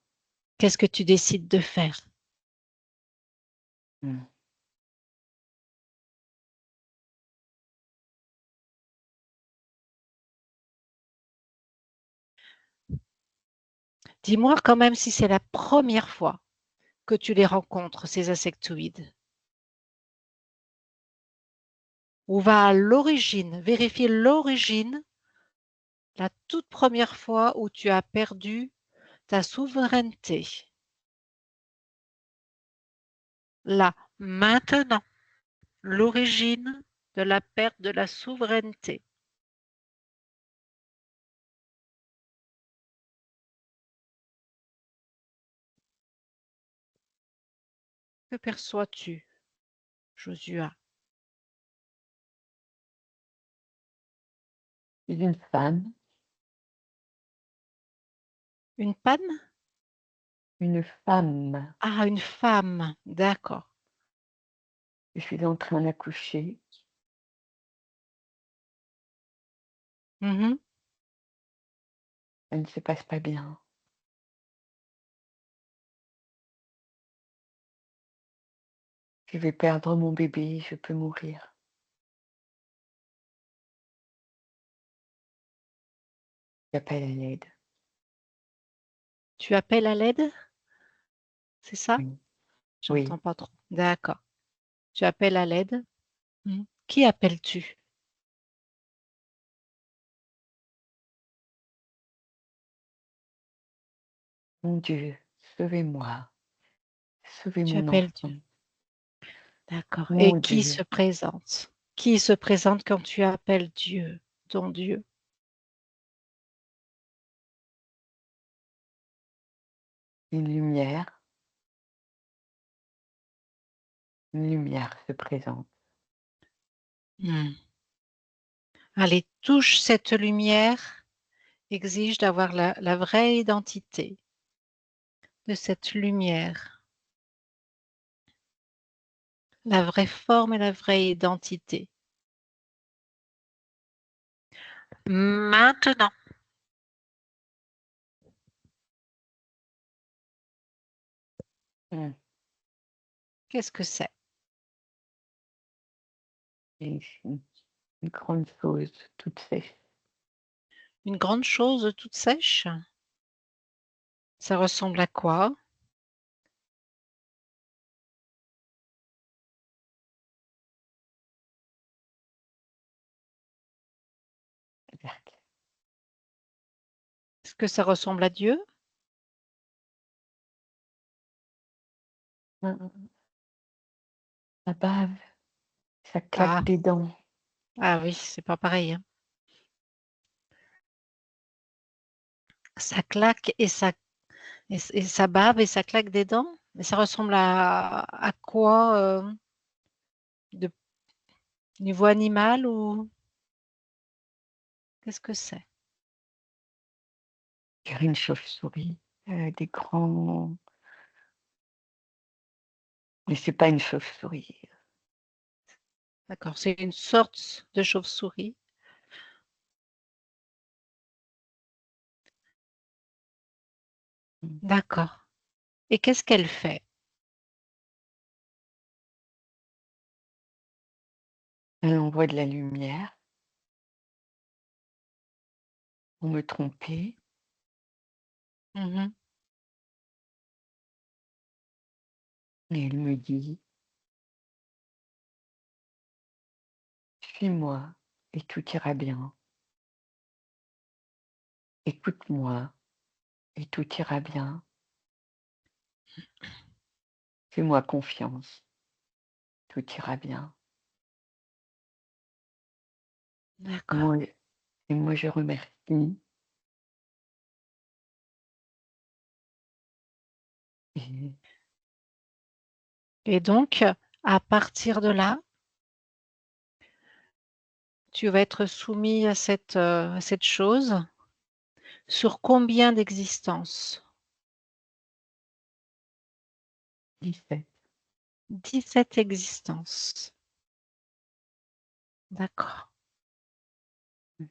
Qu'est-ce que tu décides de faire? Mmh. Dis-moi quand même si c'est la première fois que tu les rencontres, ces insectoïdes. Ou va à l'origine, vérifie l'origine, la toute première fois où tu as perdu ta souveraineté. Là, maintenant, l'origine de la perte de la souveraineté. Que perçois-tu, Josua? C'est une femme, Une panne? une femme. Ah, une femme, d'accord. Je suis en train d'accoucher. Mhm. Ça ne se passe pas bien. Je vais perdre mon bébé, je peux mourir. J'appelle à l'aide. Tu appelles à l'aide, c'est ça? Oui, J'entends oui, pas trop. D'accord. Tu appelles à l'aide. Mhm. Qui appelles-tu? mon Dieu, sauvez-moi, sauvez Tu mon appelles Dieu. enfant, D'accord. Et mon qui se Dieu, présente? Qui se présente quand tu appelles Dieu, ton Dieu? une lumière se présente. Hmm. Allez, touche cette lumière, exige d'avoir la vraie identité de cette lumière, la vraie forme et la vraie identité. Maintenant, Mmh. qu'est-ce que c'est? Et une grande chose toute sèche. Une grande chose toute sèche? Ça ressemble à quoi? Verte. Est-ce que ça ressemble à Dieu? Mmh mh. La bave, Ça claque Ah, des dents. ah oui, c'est pas pareil, hein. Ça claque et ça bave et ça claque des dents. Mais ça ressemble à quoi de niveau animal ou qu'est-ce que c'est? Je dirais une chauve-souris, des grands mais c'est pas une chauve-souris. D'accord, c'est une sorte de chauve-souris. Mmh. D'accord. Et qu'est-ce qu'elle fait? Elle envoie de la lumière pour me tromper Mmh. et elle me dit: «Suis-moi et tout ira bien. Écoute-moi et tout ira bien. Fais-moi confiance, tout ira bien». Et D'accord. moi et moi je remercie et Et donc, à partir de là, tu vas être soumis à cette chose sur combien d'existences? 17. 17 existences. D'accord. Mmh.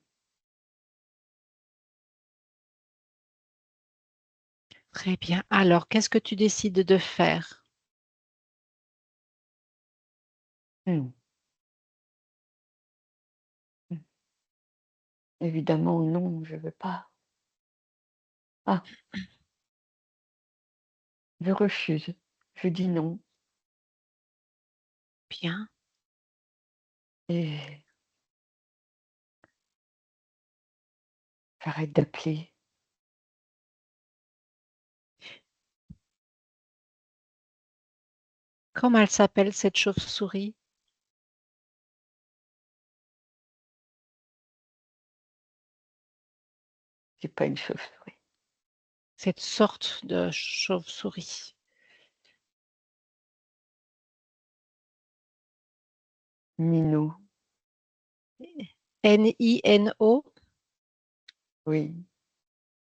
Très bien. Alors, qu'est-ce que tu décides de faire? Mmh. Mmh. Évidemment non, je veux pas. Ah, je refuse. Je dis non Bien. et j'arrête d'appeler. Comment elle s'appelle cette chauve-souris? C'est pas une chauve-souris. Cette sorte de chauve-souris? Nino, Nino? oui,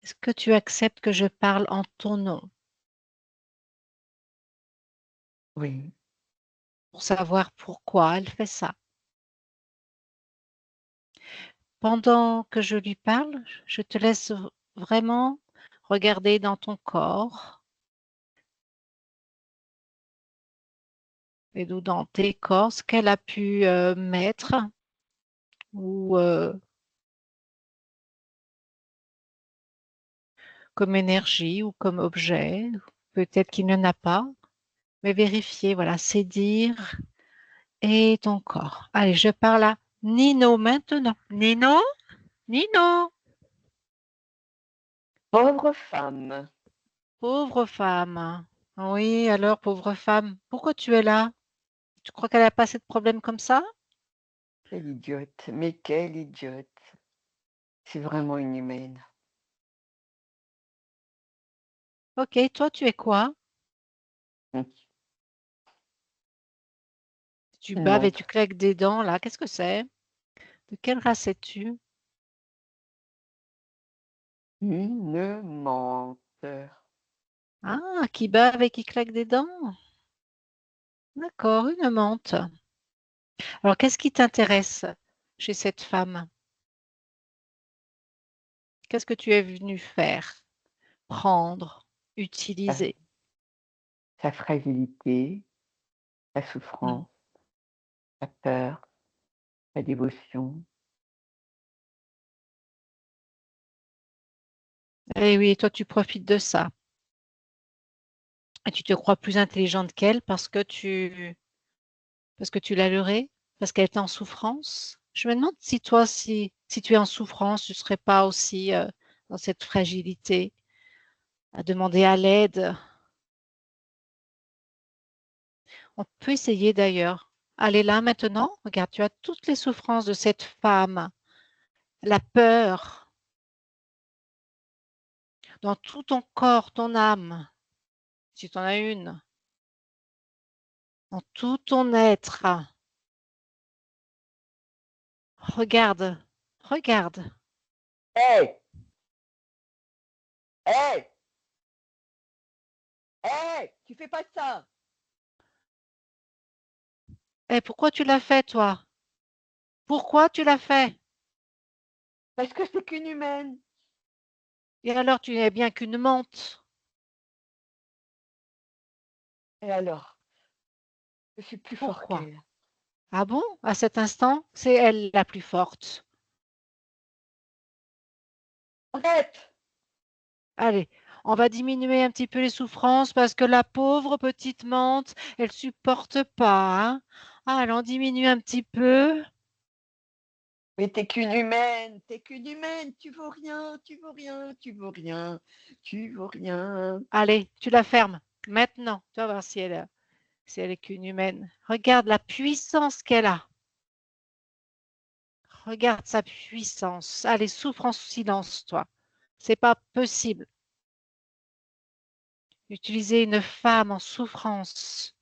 Est-ce que tu acceptes que je parle en ton nom oui. pour savoir pourquoi elle fait ça? Pendant que je lui parle, je te laisse vraiment regarder dans ton corps et ou dans tes corps ce qu'elle a pu mettre ou comme énergie ou comme objet. Peut-être qu'il n'y en a pas, mais vérifier, voilà, c'est dire et ton corps. Allez, je parle à Nino maintenant. Nino? Nino? Pauvre femme, Pauvre femme. Oui, alors, pauvre femme, pourquoi tu es là? Tu crois qu'elle n'a pas assez de problèmes comme ça? quelle idiote, mais quelle idiote. C'est vraiment inhumaine. Ok, toi, tu es quoi? Mmh. Tu Une baves et tu montre. claques des dents, là. Qu'est-ce que c'est? De quelle race es-tu? Une menthe. Ah, qui bave et qui claque des dents? D'accord, une menthe. Alors, qu'est-ce qui t'intéresse chez cette femme? Qu'est-ce que tu es venu faire? Prendre, Sa utiliser? sa fragilité, sa Hmm. souffrance, sa peur, sa dévotion. Eh oui, toi, tu profites de ça. Et tu te crois plus intelligente qu'elle parce que tu l'as leurrée? Parce qu'elle était en souffrance? Je me demande si toi, si tu es en souffrance, tu ne serais pas aussi dans cette fragilité, à demander à l'aide. On peut essayer d'ailleurs. Allez là maintenant, regarde, tu as toutes les souffrances de cette femme, la peur dans tout ton corps, ton âme, si tu en as une, dans tout ton être. Regarde, regarde. Hey! Hey! Hey! Tu fais pas ça! Eh, pourquoi tu l'as fait, toi? Pourquoi tu l'as fait? Parce que c'est qu'une humaine. Et alors, tu n'es bien qu'une menthe. Et alors? Je suis plus fort Pourquoi? qu'elle. Ah bon? À cet instant, c'est elle la plus forte. Arrête! Allez, on va diminuer un petit peu les souffrances parce que la pauvre petite menthe, elle supporte pas, hein. Ah, allons, diminue un petit peu. Mais t'es qu'une humaine, t'es qu'une humaine, tu vaux rien, tu vaux rien, tu vaux rien, tu vaux rien. Allez, tu la fermes. Maintenant, tu vas voir si elle est qu'une humaine. Regarde la puissance qu'elle a. Regarde sa puissance. Allez, souffre en silence, toi. C'est pas possible. Utiliser une femme en souffrance.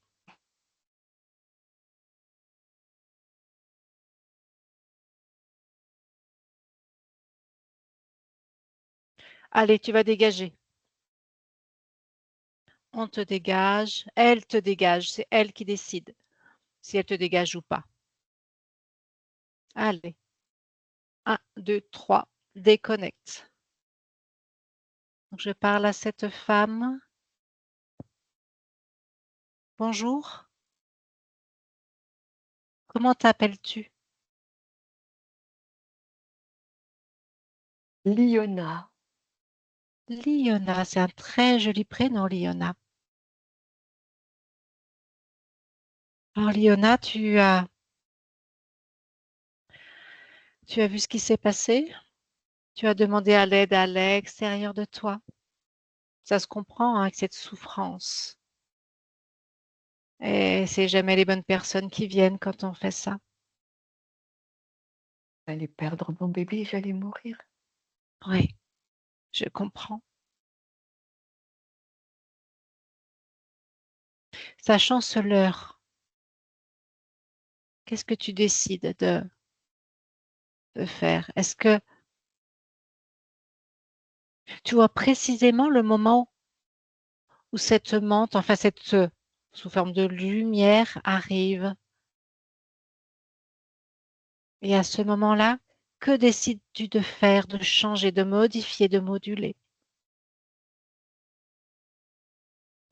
Allez, tu vas dégager. On te dégage. Elle te dégage. C'est elle qui décide si elle te dégage ou pas. Allez. Un, 2, 3. Déconnecte. Donc, je parle à cette femme. Bonjour. Comment t'appelles-tu? Liona, Liona. C'est un très joli prénom, Liona. Alors, Liona, tu as vu ce qui s'est passé? Tu as demandé à l'aide à l'extérieur de toi. Ça se comprend, hein, avec cette souffrance. Et c'est jamais les bonnes personnes qui viennent quand on fait ça. j'allais perdre mon bébé, j'allais mourir. Oui, je comprends. Sachant ce leurre, qu'est-ce que tu décides de faire? Est-ce que tu vois précisément le moment où cette menthe, enfin cette sous forme de lumière arrive? Et à ce moment-là, que décides-tu de faire, de changer, de modifier, de moduler?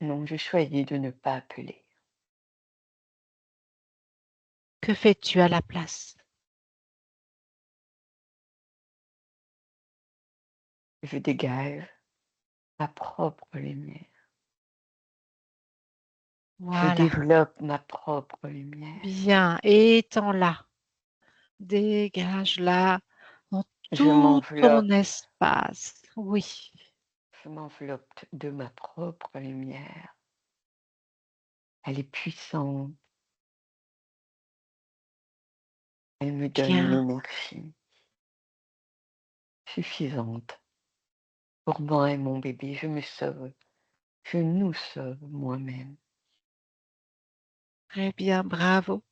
Non, je choisis de ne pas appeler. Que fais-tu à la place? Je dégage ma propre lumière. Je Voilà, développe ma propre lumière. bien, étends-la, dégage-la dans Je tout ton m'enveloppe, espace. Oui, je m'enveloppe de ma propre lumière. Elle est puissante, elle me donne bien, l'énergie suffisante pour moi et mon bébé. Je me sauve, je nous sauve moi-même. très bien, bravo.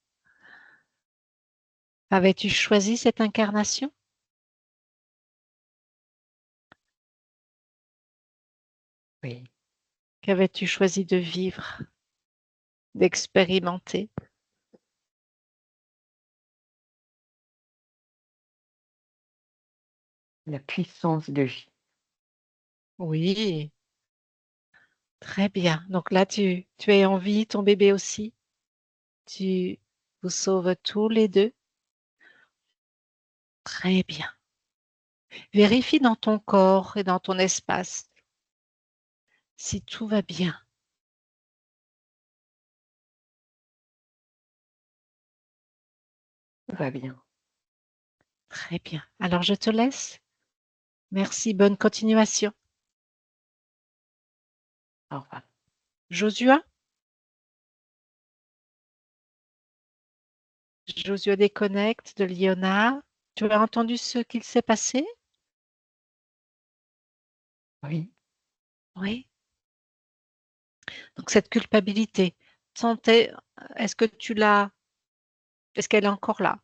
Avais-tu choisi cette incarnation? Oui, Qu'avais-tu choisi de vivre, d'expérimenter? la puissance de J. Oui, très bien. Donc là, tu es en vie, ton bébé aussi. Tu vous sauves tous les deux. Très bien. Vérifie dans ton corps et dans ton espace si tout va bien. Va bien. Très bien. Alors, je te laisse. Merci, bonne continuation. Au revoir. Josua? Josué déconnecte de Liona. Tu as entendu ce qu'il s'est passé? Oui, Oui. Donc cette culpabilité, sentais- est-ce que tu l'as, est-ce qu'elle est encore là?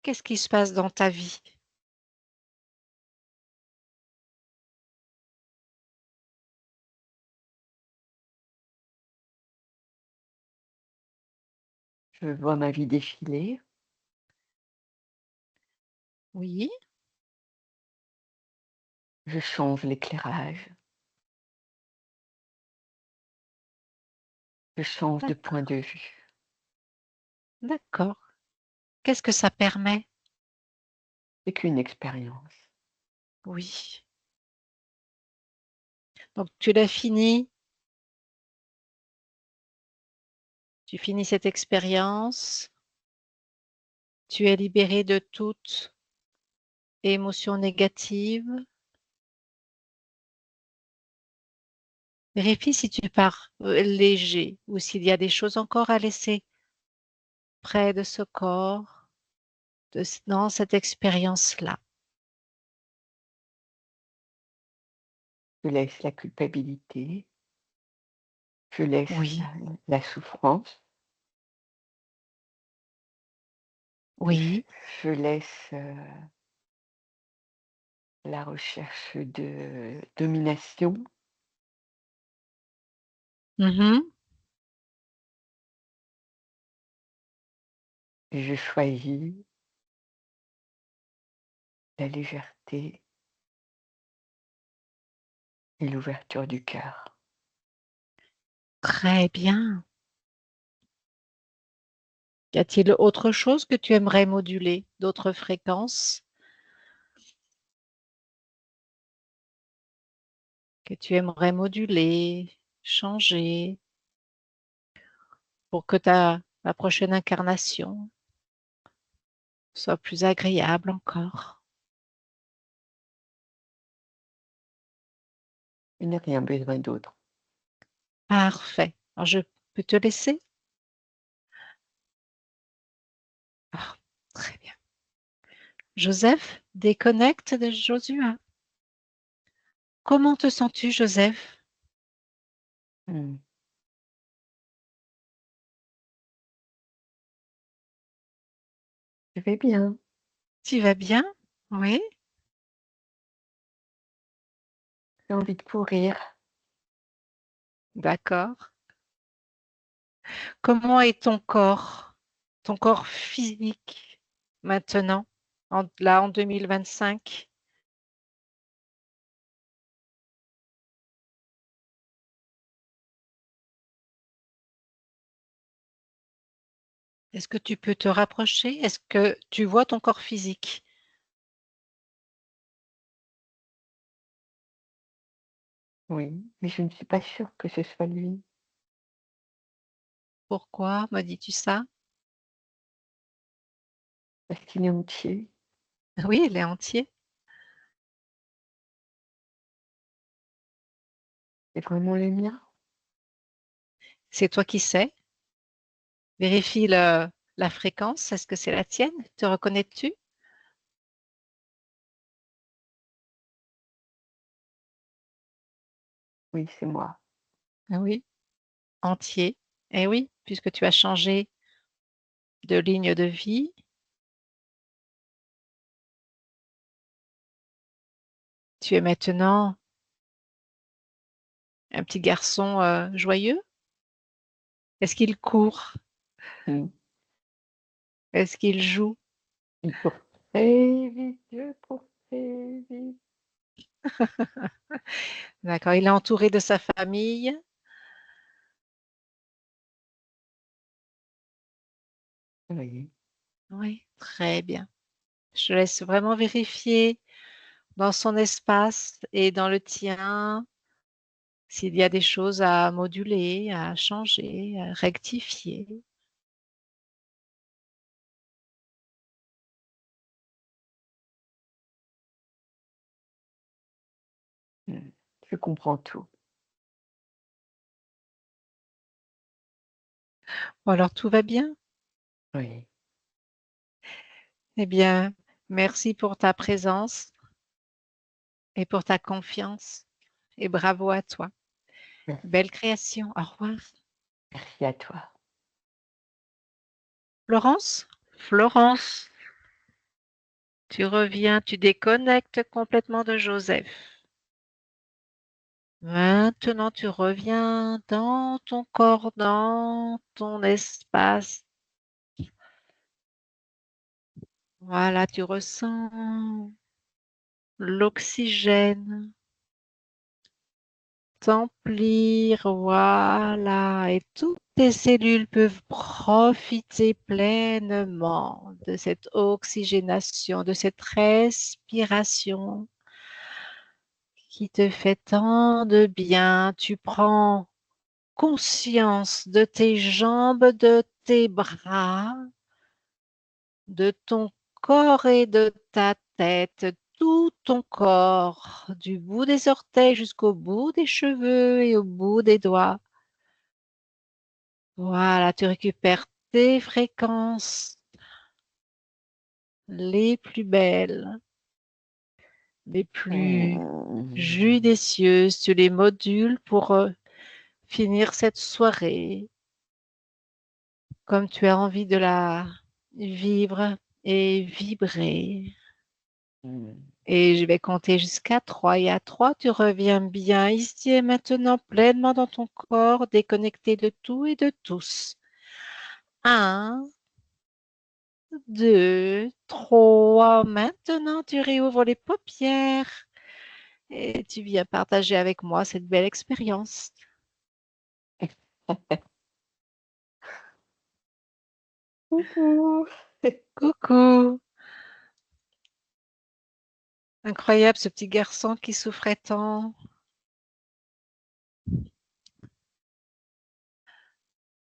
Qu'est-ce qui se passe dans ta vie? je vois ma vie défiler, Oui, je change l'éclairage, je change de point d'accord, de vue. d'accord. Qu'est-ce que ça permet? C'est qu'une expérience. Oui. Donc tu l'as fini, tu finis cette expérience, tu es libéré de toute émotion négative. Vérifie si tu pars léger ou s'il y a des choses encore à laisser près de ce corps, dans cette expérience-là. Je laisse la culpabilité, je laisse Oui, la souffrance, je, oui. je laisse la recherche de domination Mhm. et je choisis la légèreté et l'ouverture du cœur. Très bien. Y a-t-il autre chose que tu aimerais moduler, d'autres fréquences que tu aimerais moduler, changer pour que la prochaine incarnation soit plus agréable encore? Je n'ai rien besoin d'autre. Parfait. Alors, je peux te laisser? Ah, très bien. Joseph, déconnecte de Josua. Comment te sens-tu, Joseph? Hmm. Je vais bien, Tu vas bien? Oui, j'ai envie de courir. d'accord. Comment est ton corps physique maintenant, là en 2025? Est-ce que tu peux te rapprocher? Est-ce que tu vois ton corps physique? Oui, mais je ne suis pas sûre que ce soit lui, Pourquoi me dis-tu ça? parce qu'il est entier. Oui, il est entier. C'est vraiment le mien. C'est toi qui sais. Vérifie la fréquence. Est-ce que c'est la tienne? Te reconnais-tu? Oui, c'est moi. Ah oui, entier. Eh oui, puisque tu as changé de ligne de vie, tu es maintenant un petit garçon joyeux. Est-ce qu'il court? Hmm. Est-ce qu'il joue? Il court très vite, je cours très vite. D'accord. Il est entouré de sa famille. Oui. Oui, très bien. Je te laisse vraiment vérifier dans son espace et dans le tien s'il y a des choses à moduler, à changer, à rectifier. Hmm. Je comprends tout. Bon, alors tout va bien? Oui, Eh bien, merci pour ta présence et pour ta confiance et bravo à toi. merci, Belle création. Au revoir. merci à toi. Florence? Florence, tu reviens, tu déconnectes complètement de Joseph. Maintenant, tu reviens dans ton corps, dans ton espace. Voilà, tu ressens l'oxygène t'emplir, voilà, et toutes tes cellules peuvent profiter pleinement de cette oxygénation, de cette respiration qui te fait tant de bien. Tu prends conscience de tes jambes, de tes bras, de ton corps et de ta tête, tout ton corps, du bout des orteils jusqu'au bout des cheveux et au bout des doigts. Voilà, tu récupères tes fréquences les plus belles, les plus Mmh. judicieuses. Tu les modules pour finir cette soirée comme tu as envie de la vivre et vibrer. Mmh. Et je vais compter jusqu'à 3. Et à 3, tu reviens bien ici et maintenant pleinement dans ton corps, déconnecté de tout et de tous. 1, 2, 3. Maintenant, tu réouvres les paupières et tu viens partager avec moi cette belle expérience. Coucou. Coucou! Incroyable ce petit garçon qui souffrait tant.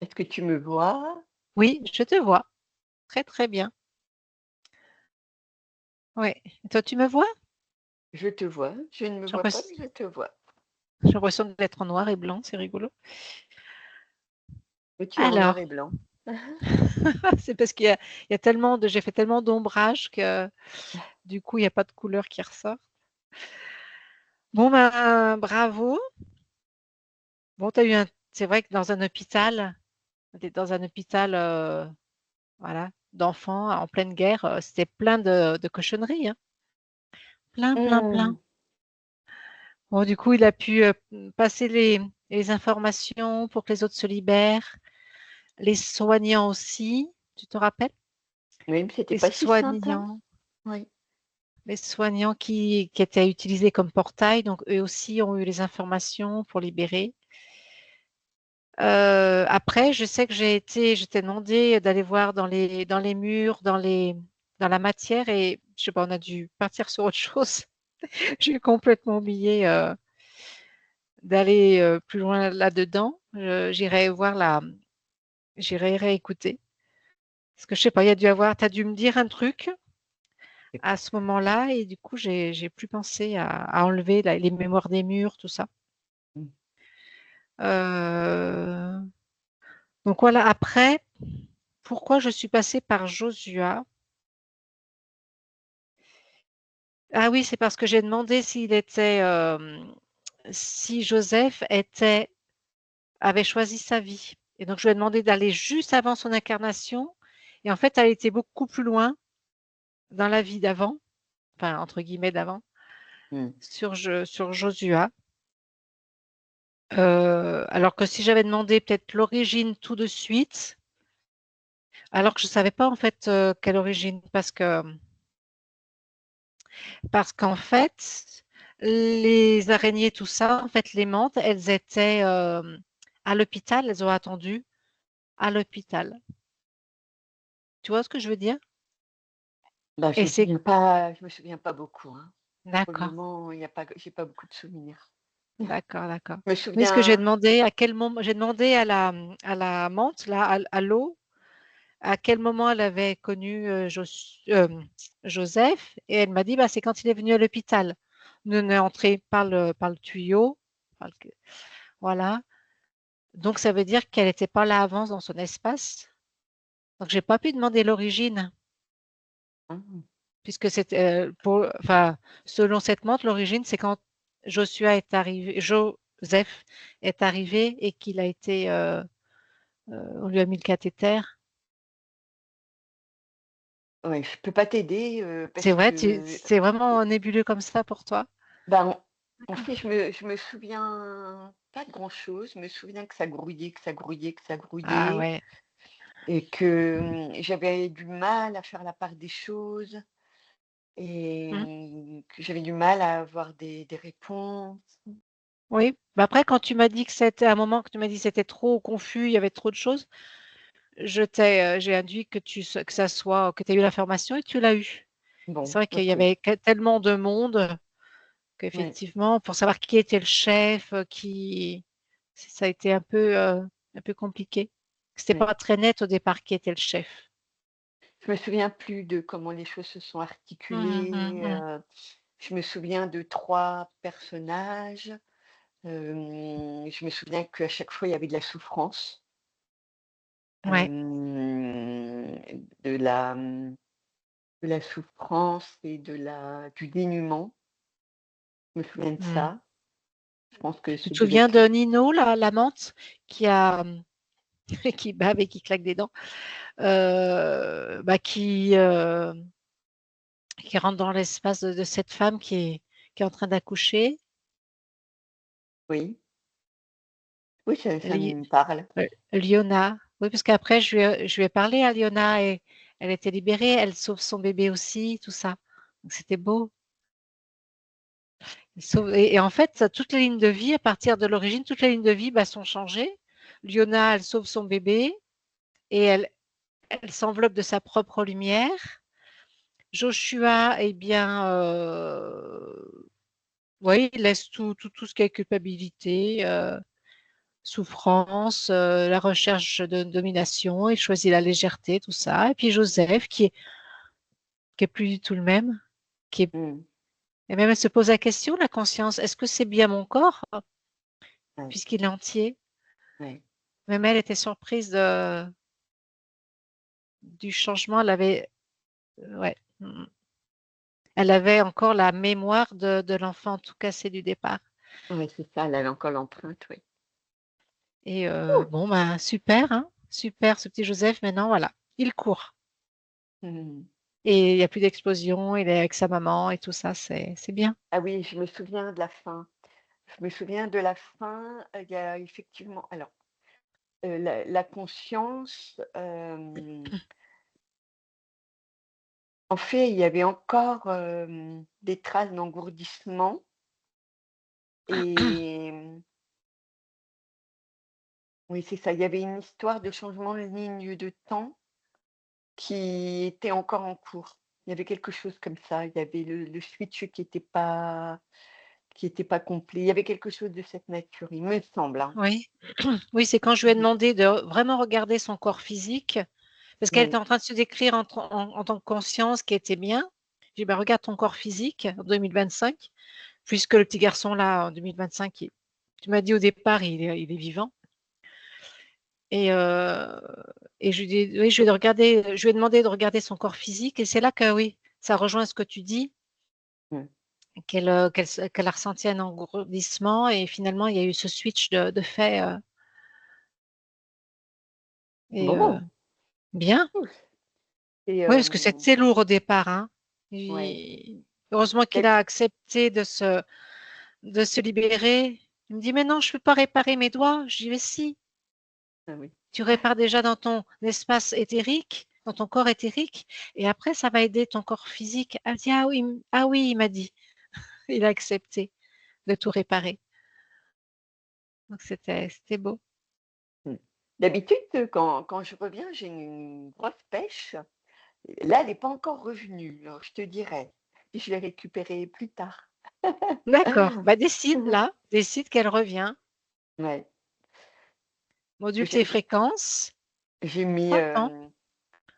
Est-ce que tu me vois? Oui, je te vois. Très, très bien. Oui. Et toi, tu me vois? Je te vois. Je ne me J'ai vois pas, l'impression mais je te vois. j'ai l'impression d'être en noir et blanc, c'est rigolo. Mais tu es en noir Alors, et blanc. c'est parce qu'il y a tellement de j'ai fait tellement d'ombrage que du coup, il y a pas de couleur qui ressort. Bon, ben, bravo. Bon, tu as eu un c'est vrai que dans un hôpital, tu dans un hôpital, voilà, d'enfants en pleine guerre, c'était plein de cochonneries, hein. Plein, plein, plein. Mmh. Bon, du coup, il a pu, passer les informations pour que les autres se libèrent. Les soignants aussi, tu te rappelles? Oui, mais c'était Les pas si simple, hein? soignants Oui. les soignants qui étaient utilisés comme portail, donc eux aussi ont eu les informations pour libérer. Après, je sais que je t'ai demandé d'aller voir dans les murs, dans la matière et je sais pas, on a dû partir sur autre chose. J'ai complètement oublié, d'aller, plus loin là-dedans. J'irai voir j'irai réécouter. Parce que je sais pas, il y a dû avoir tu as dû me dire un truc à ce moment-là et du coup, j'ai plus pensé à enlever les mémoires des murs, tout ça. Mmh. Heu, donc voilà, après, pourquoi je suis passée par Josua? Ah oui, c'est parce que j'ai demandé si Joseph avait choisi sa vie et donc je lui ai demandé d'aller juste avant son incarnation et en fait, elle était beaucoup plus loin dans la vie d'avant, enfin entre guillemets «d'avant», Mmh. sur Josua. Alors que si j'avais demandé peut-être l'origine tout de suite, alors que je savais pas en fait, quelle origine parce qu'en fait, les araignées, tout ça, en fait, les menthes, elles étaient, à l'hôpital, elles ont attendu à l'hôpital. Tu vois ce que je veux dire? Bah, Et c'est je me souviens pas beaucoup, hein. Pour le d'accord, moment, il y a pas j'ai pas beaucoup de souvenirs. d'accord, d'accord. Je me Oui, ce que j'ai souviens demandé à quel moment j'ai demandé à la menthe là, à l'eau, à quel moment elle avait connu, Joseph et elle m'a dit: «Bah, c'est quand il est venu à l'hôpital. Nous on est entrés par le tuyau, par le voilà, Donc ça veut dire qu'elle était pas là avant dans son espace. Donc j'ai pas pu demander l'origine Mmh. puisque c'était, enfin, selon cette montre, l'origine, c'est quand Joseph est arrivé et qu'il a été, on lui a mis le cathéter. Ouais, je peux pas t'aider, C'est parce vrai, que, c'est vraiment nébuleux comme ça pour toi? ben, en D'accord. fait, je me souviens pas de grand-chose. Je me souviens que ça grouillait, que ça grouillait, que ça Ah grouillait ouais. et que, j'avais du mal à faire la part des choses et Mmh. que j'avais du mal à avoir des réponses. Oui. Bah, après quand tu m'as dit que c'était à un moment que tu m'as dit: «C'était trop confus, il y avait trop de choses», j'ai induit que ça soit que tu aies eu l'information et tu l'as eu. C'est Bon, vrai qu'il y OK. avait tellement de monde Ouais, qu'effectivement, pour savoir qui était le chef, ça a été un peu compliqué. C'était ouais. pas très net au départ qui était le chef. Je me souviens plus de comment les choses se sont Mmh mh, articulées, mmh. je me souviens de 3 personnages, je me souviens qu'à chaque fois, il y avait de la souffrance, Ouais. de la, de la souffrance et du dénuement. Je me souviens de Mmh. ça. Je pense que Tu te ça devait souviens être de Nino, l'amante qui a, qui bave et qui claque des dents, bah, qui rentre dans l'espace de cette femme qui est en train d'accoucher, oui, oui, ça Li me parle. Liona. Oui, parce qu'après je lui ai parlé à Liona et elle était libérée, elle sauve son bébé aussi, tout ça. Donc c'était beau. Et en fait, toutes les lignes de vie, à partir de l'origine, toutes les lignes de vie, bah, sont changées. Liona, elle sauve son bébé et elle s'enveloppe de sa propre lumière. Joshua, eh bien, oui, il laisse tout ce qui est culpabilité, souffrance, la recherche de domination, il choisit la légèreté, tout ça. Et puis Joseph, qui est plus du tout le même, qui est, Mmh, et même elle se pose la question, la conscience, est-ce que c'est bien mon corps, ouais, puisqu'il est entier? ouais. Même elle était surprise du changement. Ouais, elle avait encore la mémoire de l'enfant tout cassé du départ. Ouais, c'est ça, elle avait encore l'empreinte, oui. Et bon, bah, super, hein, super, ce petit Joseph, maintenant, voilà, il court. Mmh. Et il y a plus d'explosion, il est avec sa maman et tout ça, c'est bien. Ah oui, je me souviens de la fin. Je me souviens de la fin, il y a effectivement alors, la conscience, en fait, il y avait encore, des traces d'engourdissement et oui, c'est ça, il y avait une histoire de changement de ligne de temps qui était encore en cours. Il y avait quelque chose comme ça, il y avait le switch qui était pas complet. Il y avait quelque chose de cette nature, il me semble, hein. Oui, oui, c'est quand je lui ai Mmh. demandé de vraiment regarder son corps physique, parce qu'elle était Oui, en train de se décrire en tant que conscience qui était bien. J'ai dit: «Bah, regarde ton corps physique en 2025, puisque le petit garçon là, en 2025, tu m'as dit au départ, il est vivant». Et je lui dis oui, je lui ai demandé de regarder son corps physique et c'est là que oui, ça rejoint ce que tu dis, mmh. qu'elle a ressenti un engourdissement et finalement il y a eu ce switch de fait, et Bon, bien. ouf et Oui, parce que c'était lourd au départ, hein. ouais, Heureusement qu'il peut-être a accepté de se libérer. Il me dit: «Mais non, je peux pas réparer mes doigts». Je dis: «Mais si, ah oui. tu répares déjà dans ton espace éthérique, dans ton corps éthérique et après ça va aider ton corps physique». Elle dit: «Ah oui», il m'a dit. Il a accepté de tout réparer. Donc c'était beau. Mmh. D'habitude, quand je reviens, j'ai une grosse pêche. Là, elle n'est pas encore revenue, alors je te dirai. Puis je l'ai récupérée plus tard. D'accord, bah, décide qu'elle revient, Ouais. module J'ai tes j'ai fréquences, j'ai mis, prends le temps.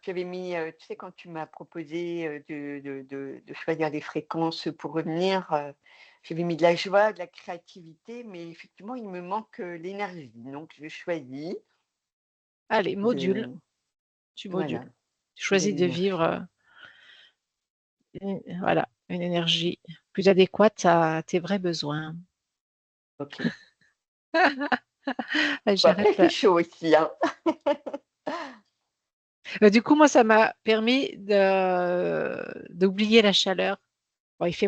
j'avais mis, tu sais, quand tu m'as proposé, de choisir des fréquences pour revenir, J'avais mis de la joie, de la créativité, mais effectivement, il me manque, l'énergie. Donc je choisis Allez, module, de tu voilà, modules. Tu de choisis de vivre, l'énergie. voilà, une énergie plus adéquate à tes vrais besoins. OK. Bon, après, J'arrête il fait là. chaud aussi, hein. Du coup, moi, ça m'a permis d'oublier la chaleur. Bon, il fait